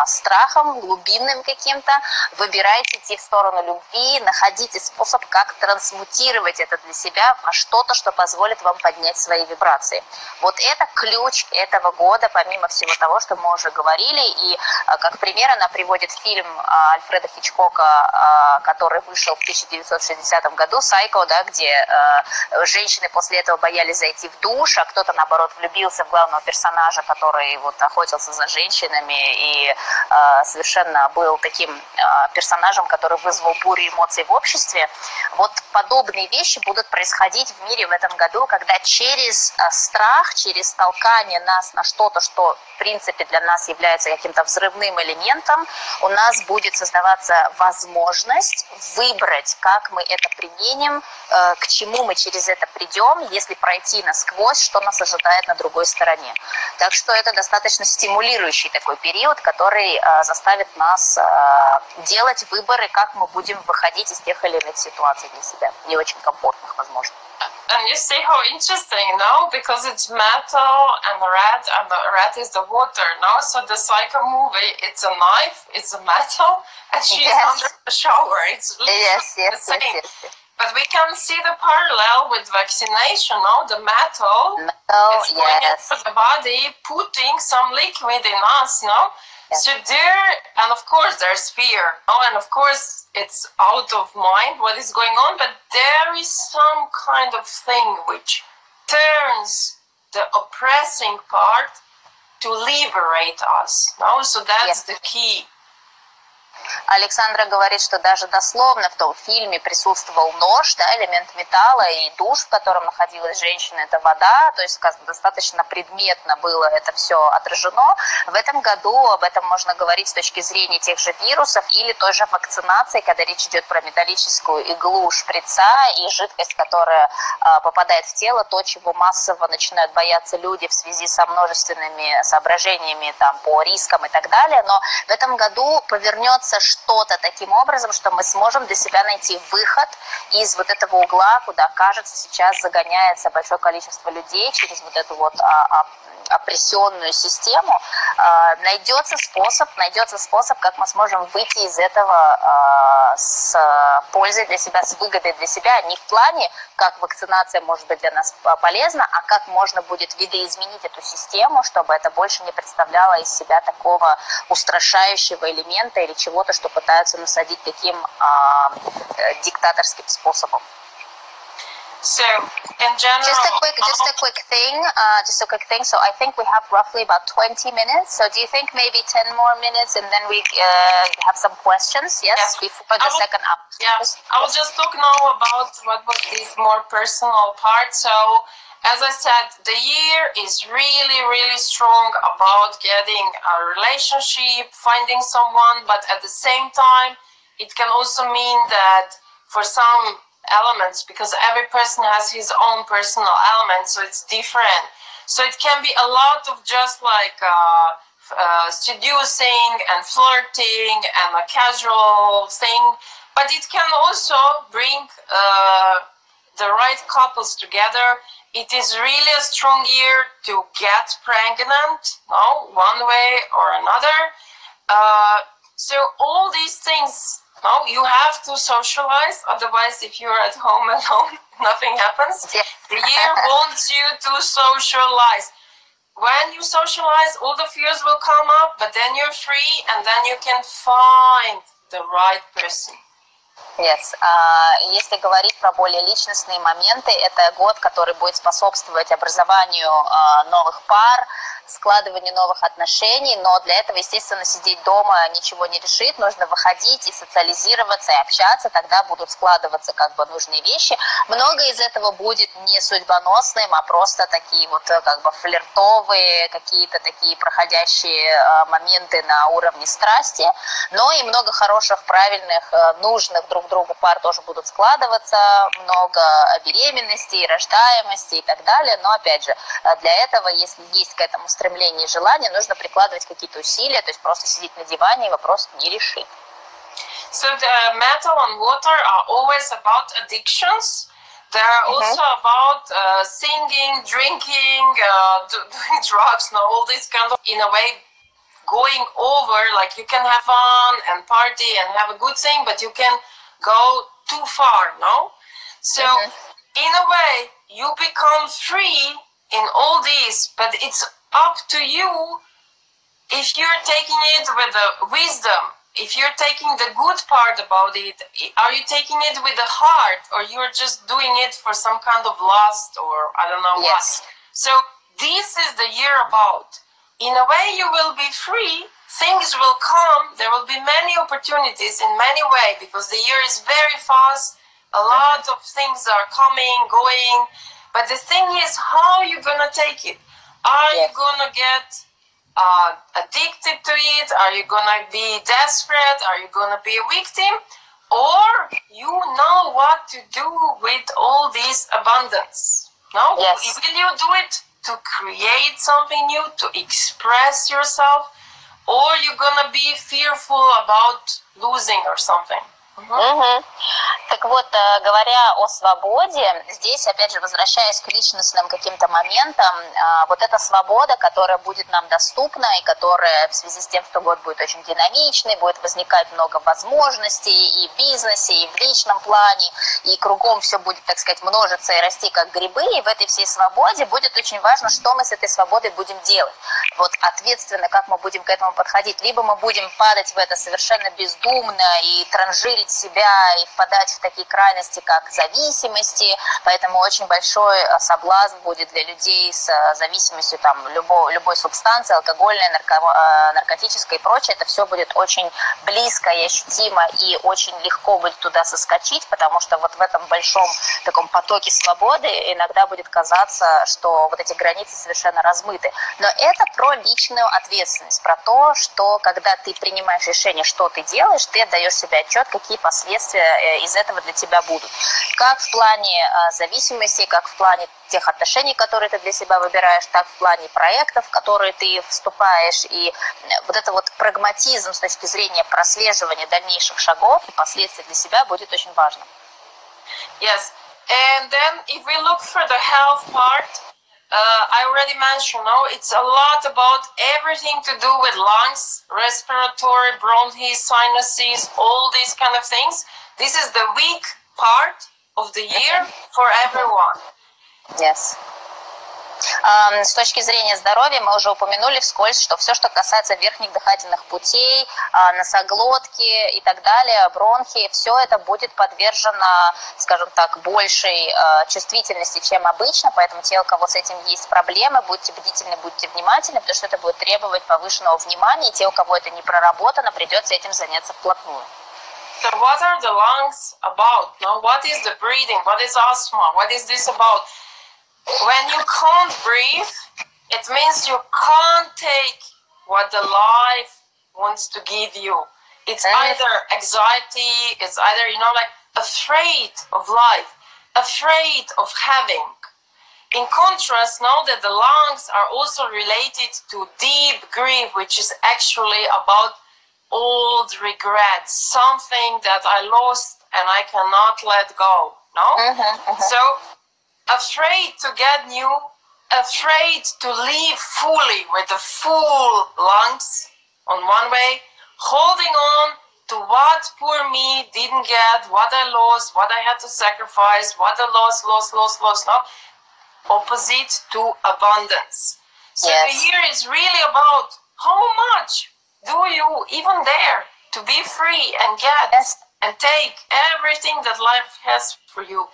страхом, глубинным каким-то, выбирайте идти в сторону любви, находите способ, как трансмутировать это для себя во что-то, что позволит вам поднять свои вибрации. Вот это ключ этого года, помимо всего того, что мы уже говорили. И как пример она приводит фильм Альфреда Хичкока, который вышел в 1960 году, «Сайко», да, где женщины после этого боялись зайти в душ, а кто-то, наоборот, влюбился в главного персонажа, который вот охотился за женщинами и совершенно был таким персонажем, который вызвал бурю эмоций в обществе. Вот подобные вещи будут происходить в мире в этом году, когда через страх, через толкание нас на что-то, что в принципе для нас является каким-то взрывным элементом, у нас будет создаваться возможность выбрать, как мы это применим, к чему мы через это придем, если пройти насквозь, что нас ожидает на другой стороне. Так что это достаточно стимулирующий такой период, который заставит нас делать выборы, как мы будем выходить из тех или иных ситуаций для себя. Не очень комфортных, возможно. And you see how interesting, no? Because it's metal and the red is the water, no? So the Psycho movie, it's a knife, it's a metal, and she's under the shower. It's the same. But we can see the parallel with vaccination, no? The metal is going into the body, putting some liquid in us, no? So there, and of course there's fear, and of course it's out of mind what is going on, but there is some kind of thing which turns the oppressing part to liberate us, so that's the key. Александра говорит, что даже дословно в том фильме присутствовал нож, да, элемент металла, и душ, в котором находилась женщина, это вода, то есть достаточно предметно было это все отражено. В этом году об этом можно говорить с точки зрения тех же вирусов или той же вакцинации, когда речь идет про металлическую иглу шприца и жидкость, которая попадает в тело, то, чего массово начинают бояться люди в связи со множественными соображениями там, по рискам и так далее. Но в этом году повернется что-то таким образом, что мы сможем для себя найти выход из вот этого угла, куда, кажется, сейчас загоняется большое количество людей через вот эту вот опрессионную систему. Найдется способ, как мы сможем выйти из этого с пользой для себя, с выгодой для себя, не в плане, как вакцинация может быть для нас полезна, а как можно будет видоизменить эту систему, чтобы это больше не представляло из себя такого устрашающего элемента или чего-то, что пытаются насадить таким диктаторским способом. So, in general, just a quick thing. So I think we have roughly about 20 minutes. So do you think maybe 10 more minutes and then we have some questions? Yes, before the second hour. Yeah, I will just talk now about what was this more personal part. So, as I said, the year is really, really strong about getting a relationship, finding someone, but at the same time, it can also mean that for some elements, because every person has his own personal element, so it's different. So it can be a lot of just like seducing and flirting and a casual thing, but it can also bring the right couples together. It is really a strong year to get pregnant, no, one way or another. So all these things, no, you have to socialize. Otherwise, if you're at home alone, nothing happens. Yeah. The year wants you to socialize. When you socialize, all the fears will come up, but then you're free, and then you can find the right person. Yes. Если говорить про более личностные моменты, это год, который будет способствовать образованию новых пар, складыванию новых отношений, но для этого, естественно, сидеть дома ничего не решит, нужно выходить и социализироваться, и общаться, тогда будут складываться как бы нужные вещи. Многое из этого будет не судьбоносным, а просто такие вот как бы флиртовые, какие-то такие проходящие моменты на уровне страсти, но и много хороших, правильных, нужных друг другу пар тоже будут складываться, много беременностей, рождаемости и так далее, но опять же, для этого, если есть к этому стремление и желание, нужно прикладывать какие-то усилия, то есть просто сидеть на диване и вопрос не решит. So the metal and water are always about addictions. They're also about singing, drinking, doing drugs, and all this kind of, in a way, going over, like you can have fun and party and have a good thing, but you can go too far, no? So in a way, you become free in all these, but it's up to you if you're taking it with the wisdom, if you're taking the good part about it. Are you taking it with the heart, or you're just doing it for some kind of lust, or I don't know what? So this is the year about. In a way, you will be free, things will come, there will be many opportunities in many ways, because the year is very fast, a lot of things are coming, going, but the thing is, how are you gonna take it? Are you gonna get addicted to it? Are you gonna be desperate? Are you gonna be a victim? Or you know what to do with all this abundance? No? Yes. Will you do it to create something new, to express yourself? Or you're gonna be fearful about losing or something? Так вот, говоря о свободе, здесь, опять же, возвращаясь к личностным каким-то моментам, вот эта свобода, которая будет нам доступна, и которая в связи с тем, что год будет очень динамичный, будет возникать много возможностей и в бизнесе, и в личном плане, и кругом все будет, так сказать, множиться и расти как грибы, и в этой всей свободе будет очень важно, что мы с этой свободой будем делать. Вот ответственно, как мы будем к этому подходить. Либо мы будем падать в это совершенно бездумно и транжирить себя и впадать в такие крайности, как зависимости, поэтому очень большой соблазн будет для людей с зависимостью там, любой субстанции, алкогольной, наркотической и прочее, это все будет очень близко и ощутимо, и очень легко будет туда соскочить, потому что вот в этом большом таком потоке свободы иногда будет казаться, что вот эти границы совершенно размыты. Но это про личную ответственность, про то, что когда ты принимаешь решение, что ты делаешь, ты отдаешь себе отчет, какие последствия из этого для тебя будут. Как в плане зависимости, как в плане тех отношений, которые ты для себя выбираешь, так в плане проектов, в которые ты вступаешь. И вот это вот прагматизм с точки зрения прослеживания дальнейших шагов и последствий для себя будет очень важным. Yes, and then if we look for the health part, I already mentioned, no, it's a lot about everything to do with lungs, respiratory, bronchi, sinuses, all these kind of things. This is the weak part of the year for everyone. Yes. С точки зрения здоровья мы уже упомянули вскользь, что все, что касается верхних дыхательных путей, носоглотки и так далее, бронхи, все это будет подвержено, скажем так, большей чувствительности, чем обычно, поэтому те, у кого с этим есть проблемы, будьте бдительны, будьте внимательны, потому что это будет требовать повышенного внимания, и те, у кого это не проработано, придется этим заняться вплотную. So what are the lungs about? No? What is the breathing? What is asthma? What is this about? When you can't breathe, it means you can't take what the life wants to give you. It's either anxiety, it's either, you know, like afraid of life, afraid of having. In contrast, know that the lungs are also related to deep grief, which is actually about old regrets, something that I lost and I cannot let go. No? So, afraid to get new, afraid to live fully with the full lungs on one way, holding on to what poor me didn't get, what I lost, what I had to sacrifice, what I lost, no? Opposite to abundance. So the year is really about how much do you even dare to be free and get and take everything that life has for you.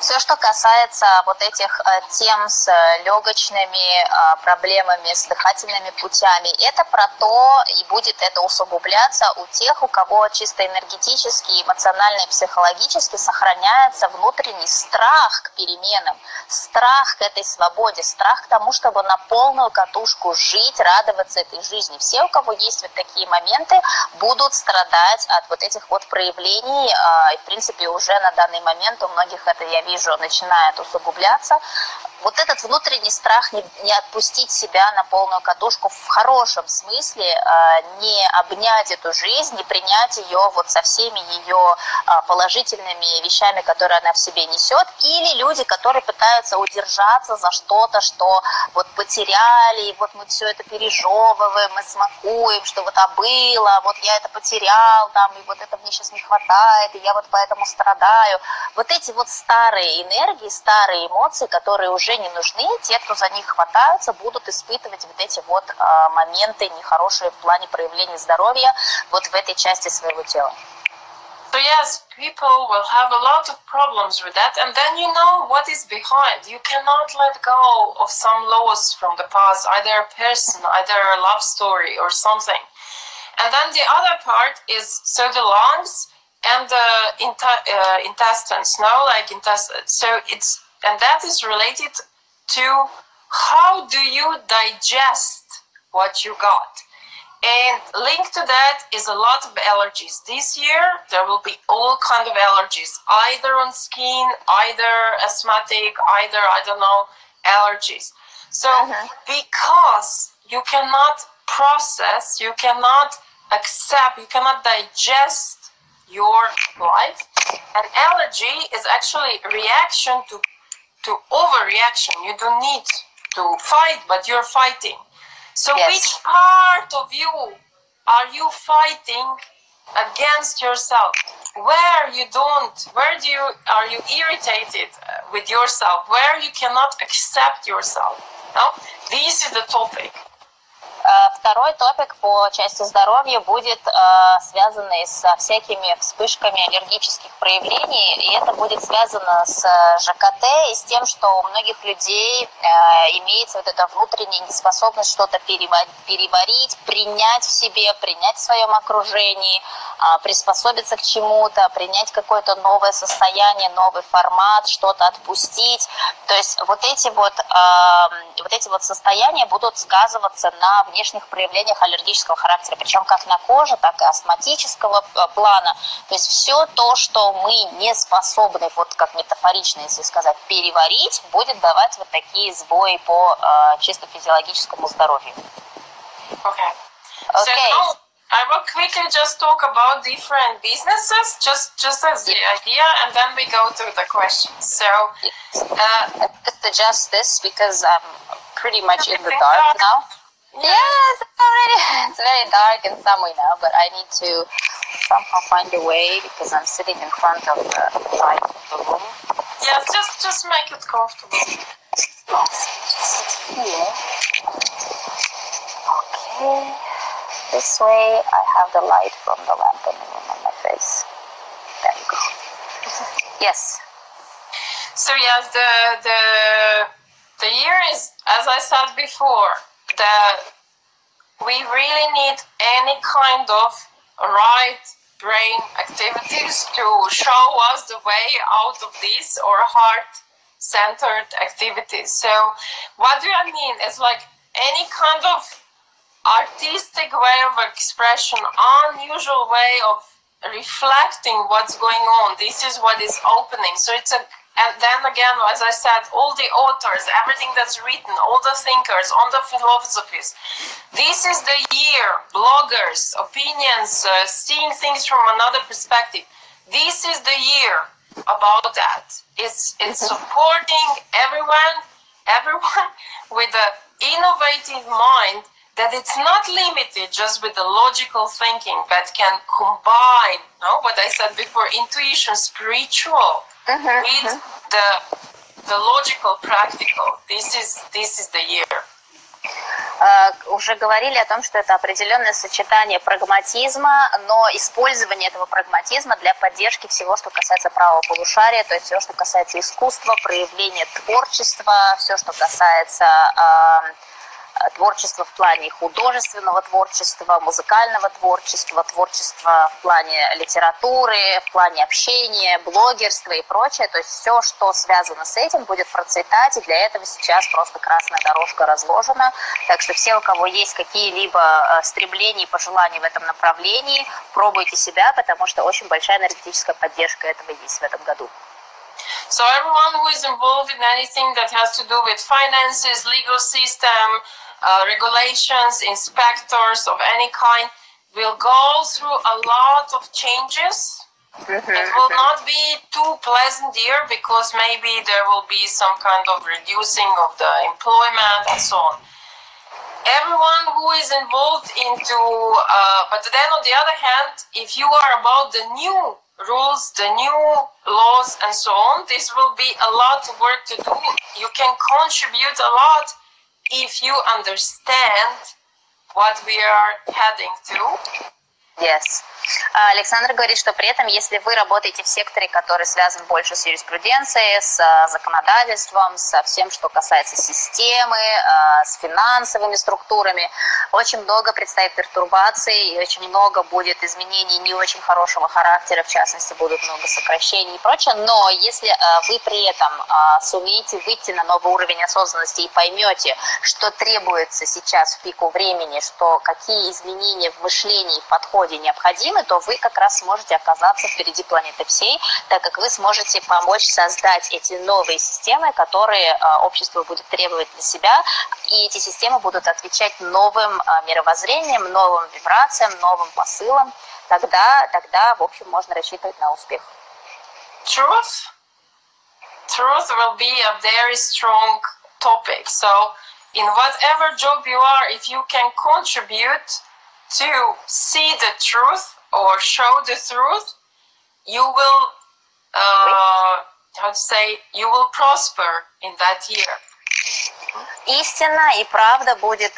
Все, что касается вот этих тем с легочными проблемами, с дыхательными путями, это про то, и будет это усугубляться у тех, у кого чисто энергетически, эмоционально и психологически сохраняется внутренний страх к переменам, страх к этой свободе, страх к тому, чтобы на полную катушку жить, радоваться этой жизни. Все, у кого есть вот такие моменты, будут страдать от вот этих вот проявлений, и в принципе уже на данный момент у многих это, я вижу, начинает усугубляться. Вот этот внутренний страх не отпустить себя на полную катушку в хорошем смысле, не обнять эту жизнь, не принять ее вот со всеми ее положительными вещами, которые она в себе несет, или люди, которые пытаются удержаться за что-то, что вот потеряли, и вот мы все это пережевываем, мы смакуем, что вот было, вот я это потерял, там, и вот это мне сейчас не хватает, и я вот поэтому страдаю. Вот эти вот старые энергии, старые эмоции, которые уже не нужны, те, кто за них хватаются, будут испытывать вот эти вот моменты нехорошие в плане проявления здоровья вот в этой части своего тела. So yes, people will have a lot of problems with that, and then you know what is behind. You cannot let go of some loss from the past, either a person, either a love story or something. And then the other part is, so the lungs and the intestines, no, like intestines. So it's, and that is related to how do you digest what you got. And linked to that is a lot of allergies. This year there will be all kind of allergies, either on skin, either asthmatic, either, I don't know, allergies. So because you cannot process, you cannot accept, you cannot digest your life, an allergy is actually a reaction to overreaction. You don't need to fight, but you're fighting. So which part of you are you fighting against yourself? Where you don't, where do you, are you irritated with yourself? Where you cannot accept yourself? No? This is the topic. Второй топик по части здоровья будет связанный со всякими вспышками аллергических проявлений, и это будет связано с ЖКТ и с тем, что у многих людей имеется вот эта внутренняя неспособность что-то переварить, принять в себе, принять в своем окружении, приспособиться к чему-то, принять какое-то новое состояние, новый формат, что-то отпустить. То есть вот эти вот состояния будут сказываться на внешних проявлениях аллергического характера, причем как на коже, так и астматического плана. То есть все то, что мы не способны, вот как метафорично, если сказать, переварить, будет давать вот такие сбои по чисто физиологическому здоровью. Okay. So now I will quickly just talk about different businesses, just as the idea, and then we go to the questions. So just this because I'm pretty much in the dark now. Yes, it's very dark and summery now, but I need to somehow find a way because I'm sitting in front of the light of the room. Yeah, just make it comfortable. Yes, just sit here. Okay, this way I have the light from the lamp in the room on my face. There you go. Yes. So yes, the year is, as I said before, that we really need any kind of right brain activities to show us the way out of this, or heart-centered activities. So what do I mean? It's like any kind of artistic way of expression, unusual way of reflecting what's going on. This is what is opening. So it's a, and then again, as I said, all the authors, everything that's written, all the thinkers, all the philosophies. This is the year, bloggers, opinions, seeing things from another perspective. This is the year about that. It's supporting everyone with an innovative mind, that it's not limited just with the logical thinking, but can combine, what I said before, intuition, spiritual, with the logical, practical. This is the year. Уже говорили о том, что это определенное сочетание прагматизма, но использование этого прагматизма для поддержки всего, что касается правого полушария, то есть все, что касается искусства, проявления творчества, все, что касается творчества в плане художественного творчества, музыкального творчества, творчества в плане литературы, в плане общения, блогерства и прочее. То есть все, что связано с этим, будет процветать, и для этого сейчас просто красная дорожка разложена. Так что все, у кого есть какие-либо стремления и пожелания в этом направлении, пробуйте себя, потому что очень большая энергетическая поддержка этого есть в этом году. So everyone who is involved in anything that has to do with finances, legal system, regulations, inspectors of any kind will go through a lot of changes. It will not be too pleasant year because maybe there will be some kind of reducing of the employment and so on. Everyone who is involved into, but then on the other hand, if you are about the new rules, the new laws and so on, this will be a lot of work to do. You can contribute a lot if you understand what we are heading to. Yes. Александр говорит, что при этом, если вы работаете в секторе, который связан больше с юриспруденцией, с законодательством, со всем, что касается системы, с финансовыми структурами, очень много предстоит пертурбаций и очень много будет изменений не очень хорошего характера, в частности, будут много сокращений и прочее. Но если вы при этом сумеете выйти на новый уровень осознанности и поймете, что требуется сейчас в пику времени, что какие изменения в мышлении, в подходе необходимы, то вы как раз сможете оказаться впереди планеты всей, так как вы сможете помочь создать эти новые системы, которые общество будет требовать для себя, и эти системы будут отвечать новым мировоззрением, новым вибрациям, новым посылам. Тогда, в общем, можно рассчитывать на успех. Truth will be a very strong topic. So, in whatever job you are, if you can contribute to see the truth or show the truth, you will, you will prosper in that year. Истина и правда будет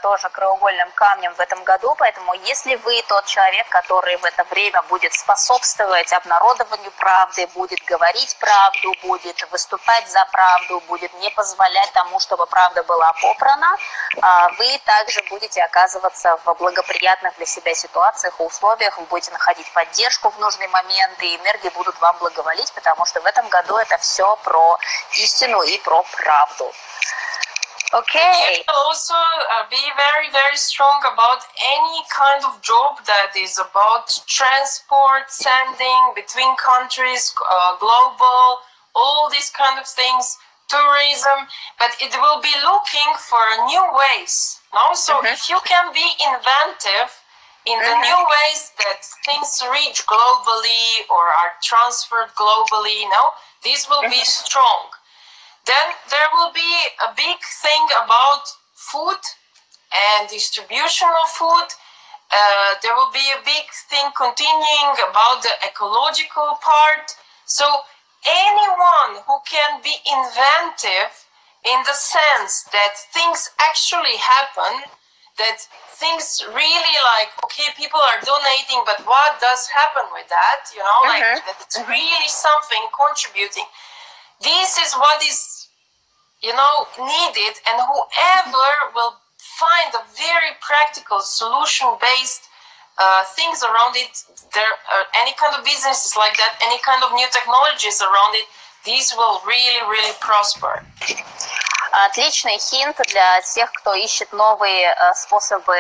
тоже краеугольным камнем в этом году, поэтому если вы тот человек, который в это время будет способствовать обнародованию правды, будет говорить правду, будет выступать за правду, будет не позволять тому, чтобы правда была попрана, вы также будете оказываться в благоприятных для себя ситуациях и условиях, вы будете находить поддержку в нужный момент, и энергии будут вам благоволить, потому что в этом году это все про истину и про правду. Okay. You will also be very, very strong about any kind of job that is about transport, sending between countries, global, all these kind of things, tourism, but it will be looking for new ways. No? So if you can be inventive in the new ways that things reach globally or are transferred globally, this will be strong. Then there will be a big thing about food and distribution of food. There will be a big thing continuing about the ecological part. So anyone who can be inventive in the sense that things actually happen, that things really like, okay, people are donating, but what does happen with that? Like that it's really something contributing. This is what is, needed, and whoever will find a very practical solution-based things around it, there are any kind of businesses like that, any kind of new technologies around it, these will really, really prosper. Отличный хинт для тех, кто ищет новые способы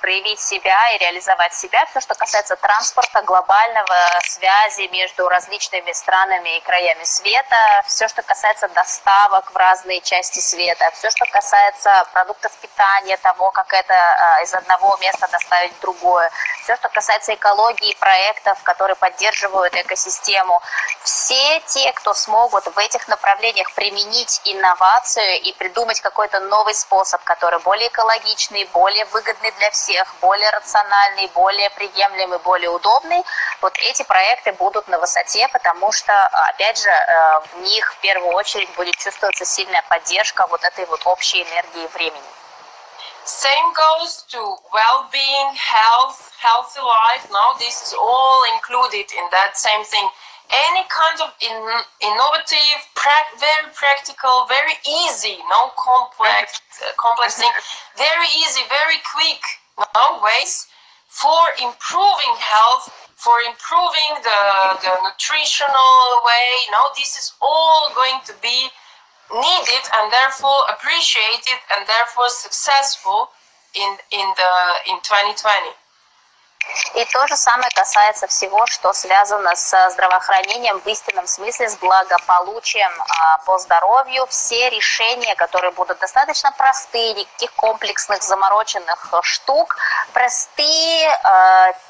проявить себя и реализовать себя. Все, что касается транспорта, глобального, связи между различными странами и краями света, все, что касается доставок в разные части света, все, что касается продуктов питания, того, как это из одного места доставить в другое, все, что касается экологии, проектов, которые поддерживают экосистему. Все те, кто смогут в этих направлениях применить инновацию и придумать какой-то новый способ, который более экологичный, более выгодный для всех, более рациональный, более приемлемый, более удобный, вот эти проекты будут на высоте, потому что, опять же, в них в первую очередь будет чувствоваться сильная поддержка вот этой вот общей энергии времени. Same goes to well-being, health, healthy life. Now this is all included in that same thing. Any kind of innovative, very practical, very easy, no complex thing, very easy, very quick, ways for improving health, for improving the nutritional way. This is all going to be needed and therefore appreciated and therefore successful in 2020. И то же самое касается всего, что связано с здравоохранением в истинном смысле, с благополучием по здоровью. Все решения, которые будут достаточно простые, никаких комплексных, замороченных штук, простые,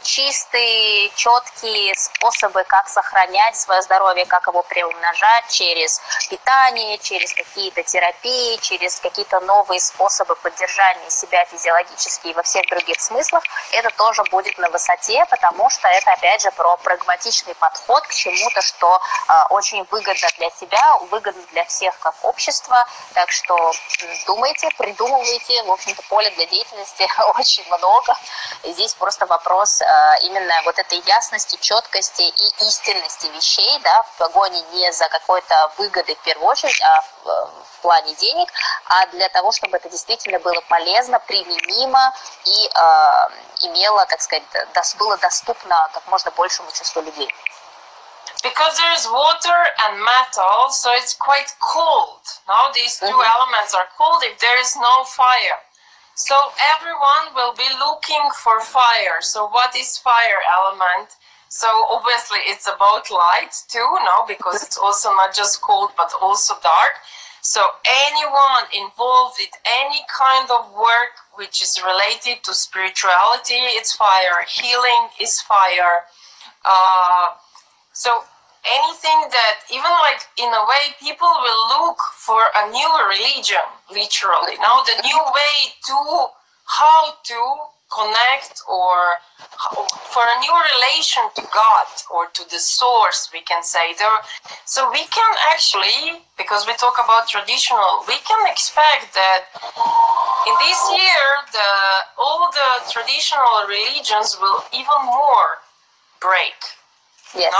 чистые, четкие способы, как сохранять свое здоровье, как его приумножать через питание, через какие-то терапии, через какие-то новые способы поддержания себя физиологически и во всех других смыслах, это тоже будет на высоте, потому что это, опять же, про прагматичный подход к чему-то, что очень выгодно для себя, выгодно для всех как общества. Так что думайте, придумывайте. В общем-то, поля для деятельности очень много. Здесь просто вопрос именно вот этой ясности, четкости и истинности вещей, да, в погоне не за какой-то выгодой в первую очередь, а в плане денег, а для того, чтобы это действительно было полезно, применимо и имело, так сказать, было доступно как можно большему числу людей. Because there is water and metal, so it's quite cold. Now these two elements are cold if there is no fire. So everyone will be looking for fire. So what is fire element? So obviously it's about light too, because it's also not just cold but also dark. So anyone involved with any kind of work which is related to spirituality, it's fire. Healing is fire. So anything that, even like in a way, people will look for a new religion, literally. Now the new way to how to connect or for a new relation to God or to the source, we can say. So we can actually, because we talk about traditional, we can expect that in this year, all the traditional religions will even more break. Yes.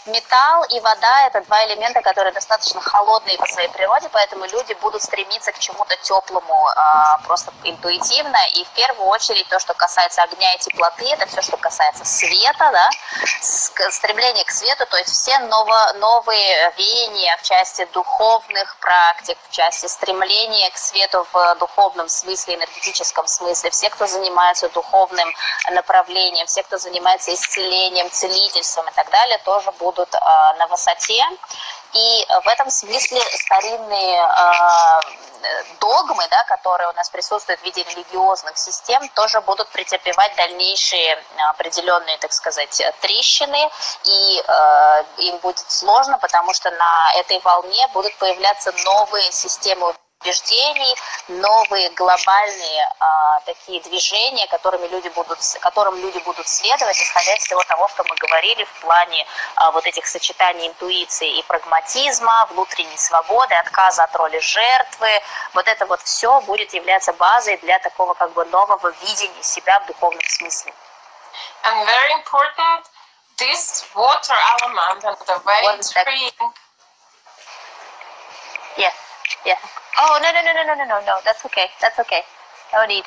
Металл и вода – это два элемента, которые достаточно холодные по своей природе, поэтому люди будут стремиться к чему-то теплому просто интуитивно. И в первую очередь то, что касается огня и теплоты, это все, что касается света, да? Стремление к свету, то есть все новые веяния в части духовных практик, в части стремления к свету в духовном смысле, энергетическом смысле. Все, кто занимается духовным направлением, все, кто занимается исцелением, целительством и так далее, тоже будут на высоте. И в этом смысле старинные догмы, да, которые у нас присутствуют в виде религиозных систем, тоже будут претерпевать дальнейшие определенные, так сказать, трещины, и им будет сложно, потому что на этой волне будут появляться новые системы убеждений, новые глобальные такие движения, которым люди будут следовать, исходя из всего того, что мы говорили в плане вот этих сочетаний интуиции и прагматизма, внутренней свободы, отказа от роли жертвы. Вот это вот все будет являться базой для такого как бы нового видения себя в духовном смысле. And very important, this water element and the way it's freeing. Yes, yes. Oh, no. That's okay. No need.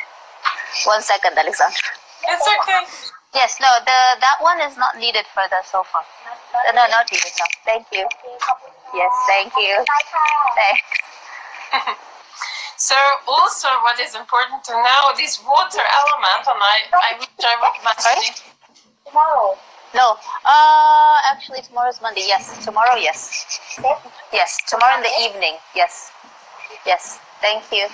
1 second, Alexandra. It's okay. Yes, no, that one is not needed for the sofa. No, not needed, no. Thank you. Yes, thank you. Thanks. So also what is important to know, this water element, and I wish I would mention it. Tomorrow. No, actually tomorrow's Monday. Yes, tomorrow, yes. Yes, tomorrow in the evening. Yes. Yes, thank you.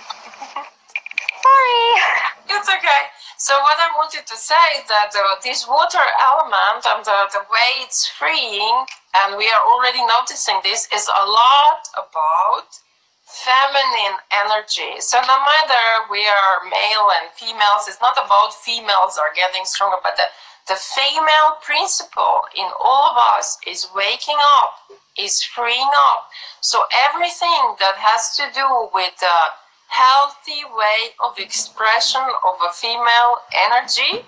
Sorry. It's okay. So what I wanted to say is that this water element and the way it's freeing, and we are already noticing this, is a lot about feminine energy. So no matter we are male and females, it's not about females are getting stronger, but the female principle in all of us is waking up, is freeing up. So everything that has to do with the healthy way of expression of a female energy,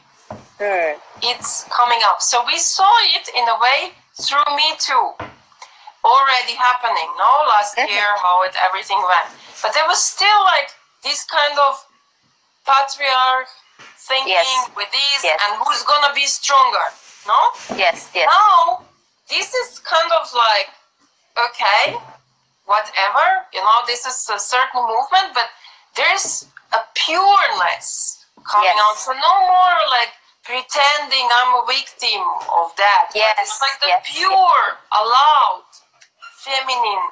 it's coming up. So we saw it in a way through Me Too already happening, no? Last year, how everything went. But there was still like this kind of patriarch thinking with this, and who's gonna be stronger, no? Yes, yes. Now, this is kind of like, okay, whatever, you know, this is a certain movement, but there's a pureness coming out. So no more like pretending I'm a victim of that. Yes, it's like the pure, allowed, feminine,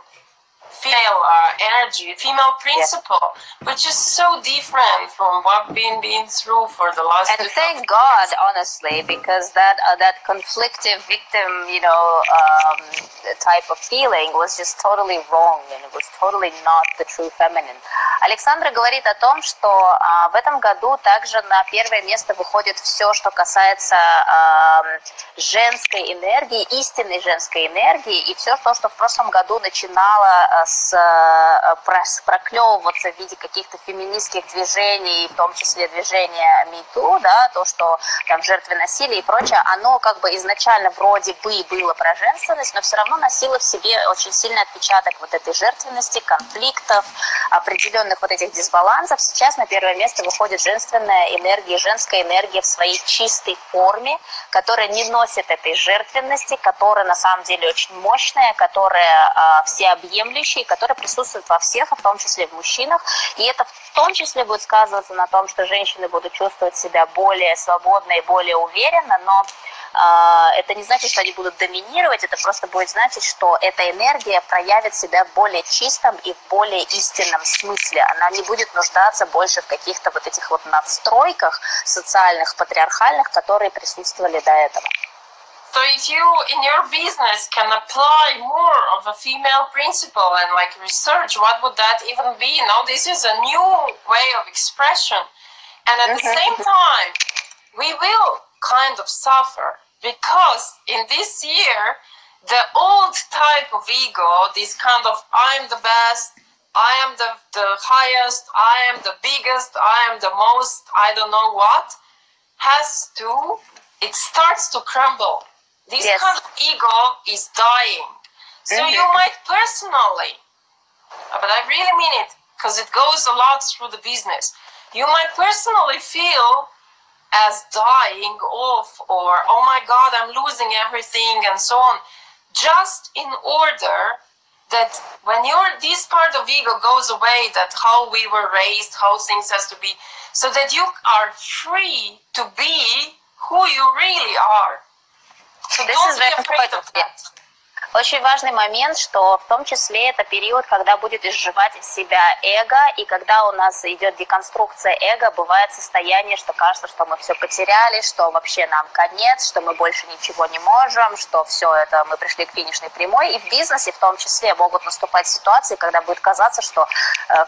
female energy, female principle, which is so different from what we've been through for the last. And thank God, honestly, because that conflictive victim, you know, type of feeling was just totally wrong, and it was totally not the true feminine. Александра говорит о том, что в этом году также на первое место выходит все, что касается женской энергии, истинной женской энергии, и все то, что в прошлом году начинало проклевываться в виде каких-то феминистских движений, в том числе движения МИТУ, да, то, что там жертвы насилия и прочее, оно как бы изначально вроде бы было про женственность, но все равно носило в себе очень сильный отпечаток вот этой жертвенности, конфликтов, определенных вот этих дисбалансов. Сейчас на первое место выходит женственная энергия, женская энергия в своей чистой форме, которая не носит этой жертвенности, которая на самом деле очень мощная, которая всеобъемлющая, которая присутствует во всех, в том числе в мужчинах. И это в том числе будет сказываться на том, что женщины будут чувствовать себя более свободно и более уверенно, но это не значит, что они будут доминировать, это просто будет значить, что эта энергия проявит себя в более чистом и в более истинном смысле. Она не будет нуждаться больше в каких-то вот этих вот надстройках социальных, патриархальных, которые присутствовали до этого. So if you in your business can apply more of a female principle and like research, what would that even be? Now this is a new way of expression, and at the same time we will kind of suffer, because in this year the old type of ego, this kind of I'm the best, I am the highest, I am the biggest, I am the most, I don't know what, it starts to crumble. This kind of ego is dying. So you might personally, but I really mean it, because it goes a lot through the business, you might personally feel as dying off, or oh my God, I'm losing everything, and so on, just in order that when this part of ego goes away, that how we were raised, how things has to be, so that you are free to be who you really are. So don't be afraid of that. Очень важный момент, что в том числе это период, когда будет изживать из себя эго, и когда у нас идет деконструкция эго, бывает состояние, что кажется, что мы все потеряли, что вообще нам конец, что мы больше ничего не можем, что все это мы пришли к финишной прямой. И в бизнесе в том числе могут наступать ситуации, когда будет казаться, что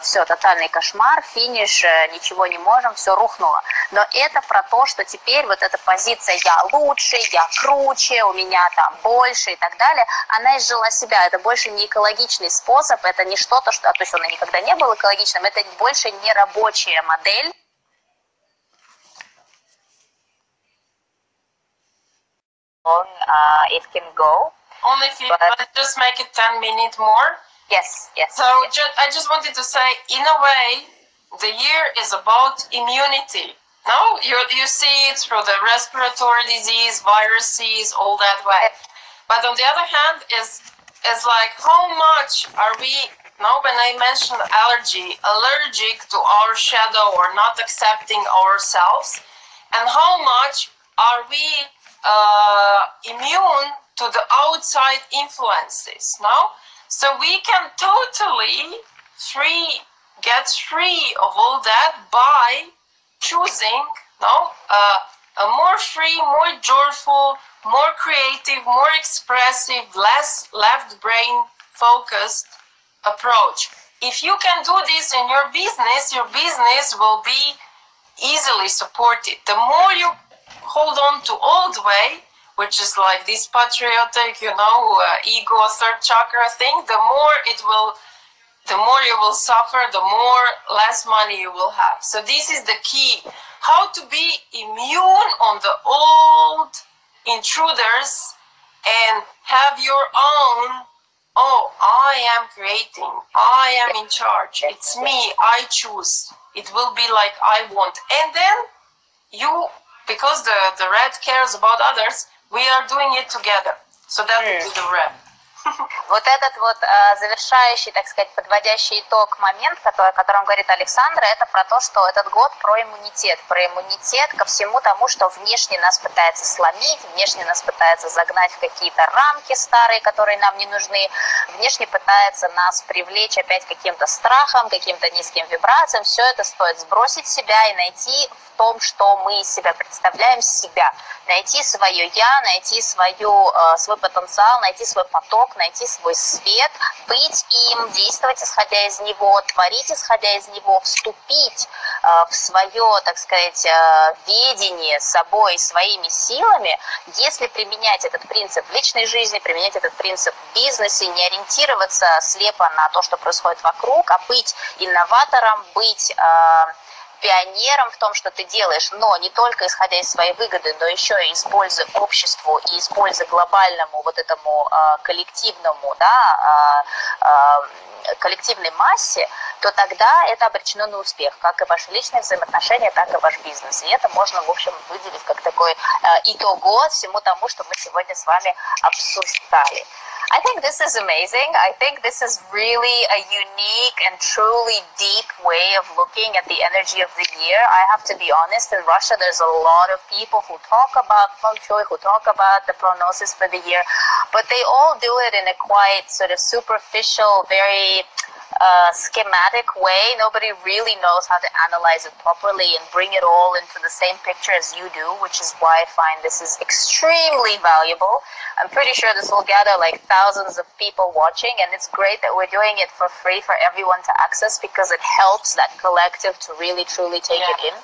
все, тотальный кошмар, финиш, ничего не можем, все рухнуло. Но это про то, что теперь вот эта позиция «я лучше», «я круче», «у меня там больше» и так далее, она изжила себя. Это больше не экологичный способ, это не что-то, что, то есть он никогда не был экологичным, это больше не рабочая модель. It can go. Only if you just make it 10 minutes more. Yes, yes. So I just wanted to say, in a way, the year is about immunity. No, you see it through the respiratory disease, viruses, all that way. But on the other hand, is like how much are we no, when I mentioned allergic to our shadow or not accepting ourselves, and how much are we immune to the outside influences, no? So we can totally get free of all that by choosing, no, a more free, more joyful, more creative, more expressive, less left brain focused approach. If you can do this in your business will be easily supported. The more you hold on to old way, which is like this patriotic, ego, third chakra thing, the more you will suffer, the more less money you will have. So this is the key. How to be immune on the old intruders and have your own, I am creating, I am in charge, it's me, I choose. It will be like I want. And then you, because the red cares about others, we are doing it together. So that will be the red. Вот этот вот завершающий, так сказать, подводящий итог момент, о котором говорит Александра, это про то, что этот год про иммунитет ко всему тому, что внешне нас пытается сломить, внешне нас пытается загнать в какие-то рамки старые, которые нам не нужны, внешне пытается нас привлечь опять каким-то страхом, каким-то низким вибрациям. Все это стоит сбросить с себя и найти в том, что мы из себя представляем, себя. Найти свое «я», найти свой потенциал, найти свой поток, найти свой свет, быть им, действовать исходя из него, творить исходя из него, вступить в свое, так сказать, ведение собой, своими силами. Если применять этот принцип в личной жизни, применять этот принцип в бизнесе, не ориентироваться слепо на то, что происходит вокруг, а быть инноватором, быть пионером в том, что ты делаешь, но не только исходя из своей выгоды, но еще и используя обществу и используя глобальному вот этому коллективному, коллективной массе, то тогда это обречено на успех, как и ваши личные взаимоотношения, так и ваш бизнес. И это можно, в общем, выделить как такой итог всему тому, что мы сегодня с вами обсуждали. I think this is amazing. I think this is really a unique and truly deep way of looking at the energy of the year. I have to be honest, in Russia there's a lot of people who talk about feng shui, who talk about the prognosis for the year, but they all do it in a quite sort of superficial, very schematic way. Nobody really knows how to analyze it properly and bring it all into the same picture as you do, which is why I find this is extremely valuable. I'm pretty sure this will gather like thousands of people watching, and it's great that we're doing it for free for everyone to access, because it helps that collective to really truly take it in.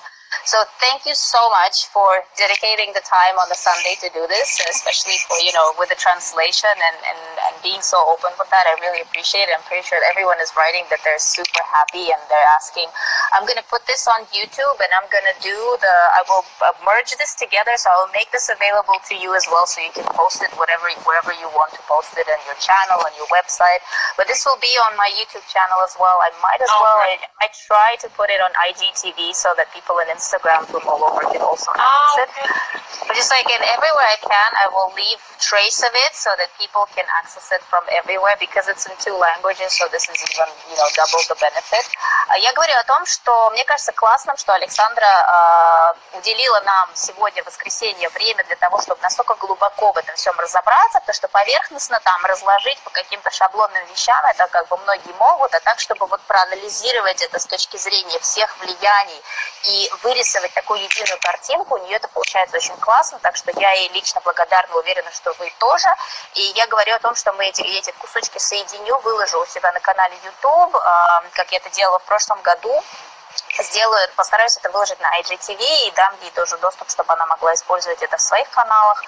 So thank you so much for dedicating the time on the Sunday to do this, especially for, with the translation and being so open with that. I really appreciate it. I'm pretty sure everyone is writing that they're super happy and they're asking. I'm going to put this on YouTube, and I'm going to I will merge this together, so I will make this available to you as well, so you can post it wherever you want to post it, on your channel, on your website. But this will be on my YouTube channel as well. I might as well, I try to put it on IGTV so that people in Instagram from all over can also access it. But just like everywhere I can, I will leave trace of it so that people can access it from everywhere, because it's in 2 languages, so this is even, double the benefit. Я говорю о том, что мне кажется классным, что Александра уделила нам сегодня, в воскресенье, время для того, чтобы настолько глубоко в этом всем разобраться, потому что поверхностно там разложить по каким-то шаблонным вещам, это как бы многие могут, а так, чтобы вот проанализировать это с точки зрения всех влияний и вырисовать такую единую картинку, у нее это получается очень классно, так что я ей лично благодарна, уверена, что вы тоже. И я говорю о том, что мы эти кусочки соединю, выложу у себя на канале YouTube, как я это делала в прошлом году. Постараюсь это выложить на IGTV и дам ей тоже доступ, чтобы она могла использовать это в своих каналах.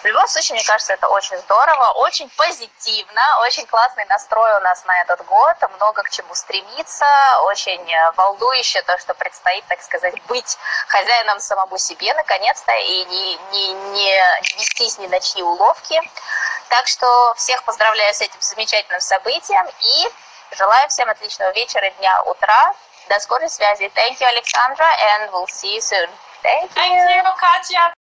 В любом случае, мне кажется, это очень здорово, очень позитивно, очень классный настрой у нас на этот год, много к чему стремиться, очень волнующе то, что предстоит, так сказать, быть хозяином самому себе наконец-то и не вестись ни на чьи уловки. Так что всех поздравляю с этим замечательным событием и желаю всем отличного вечера, дня, утра. До скорой связи. Thank you, Alexandra, and we'll see you soon. Thank you, Katia.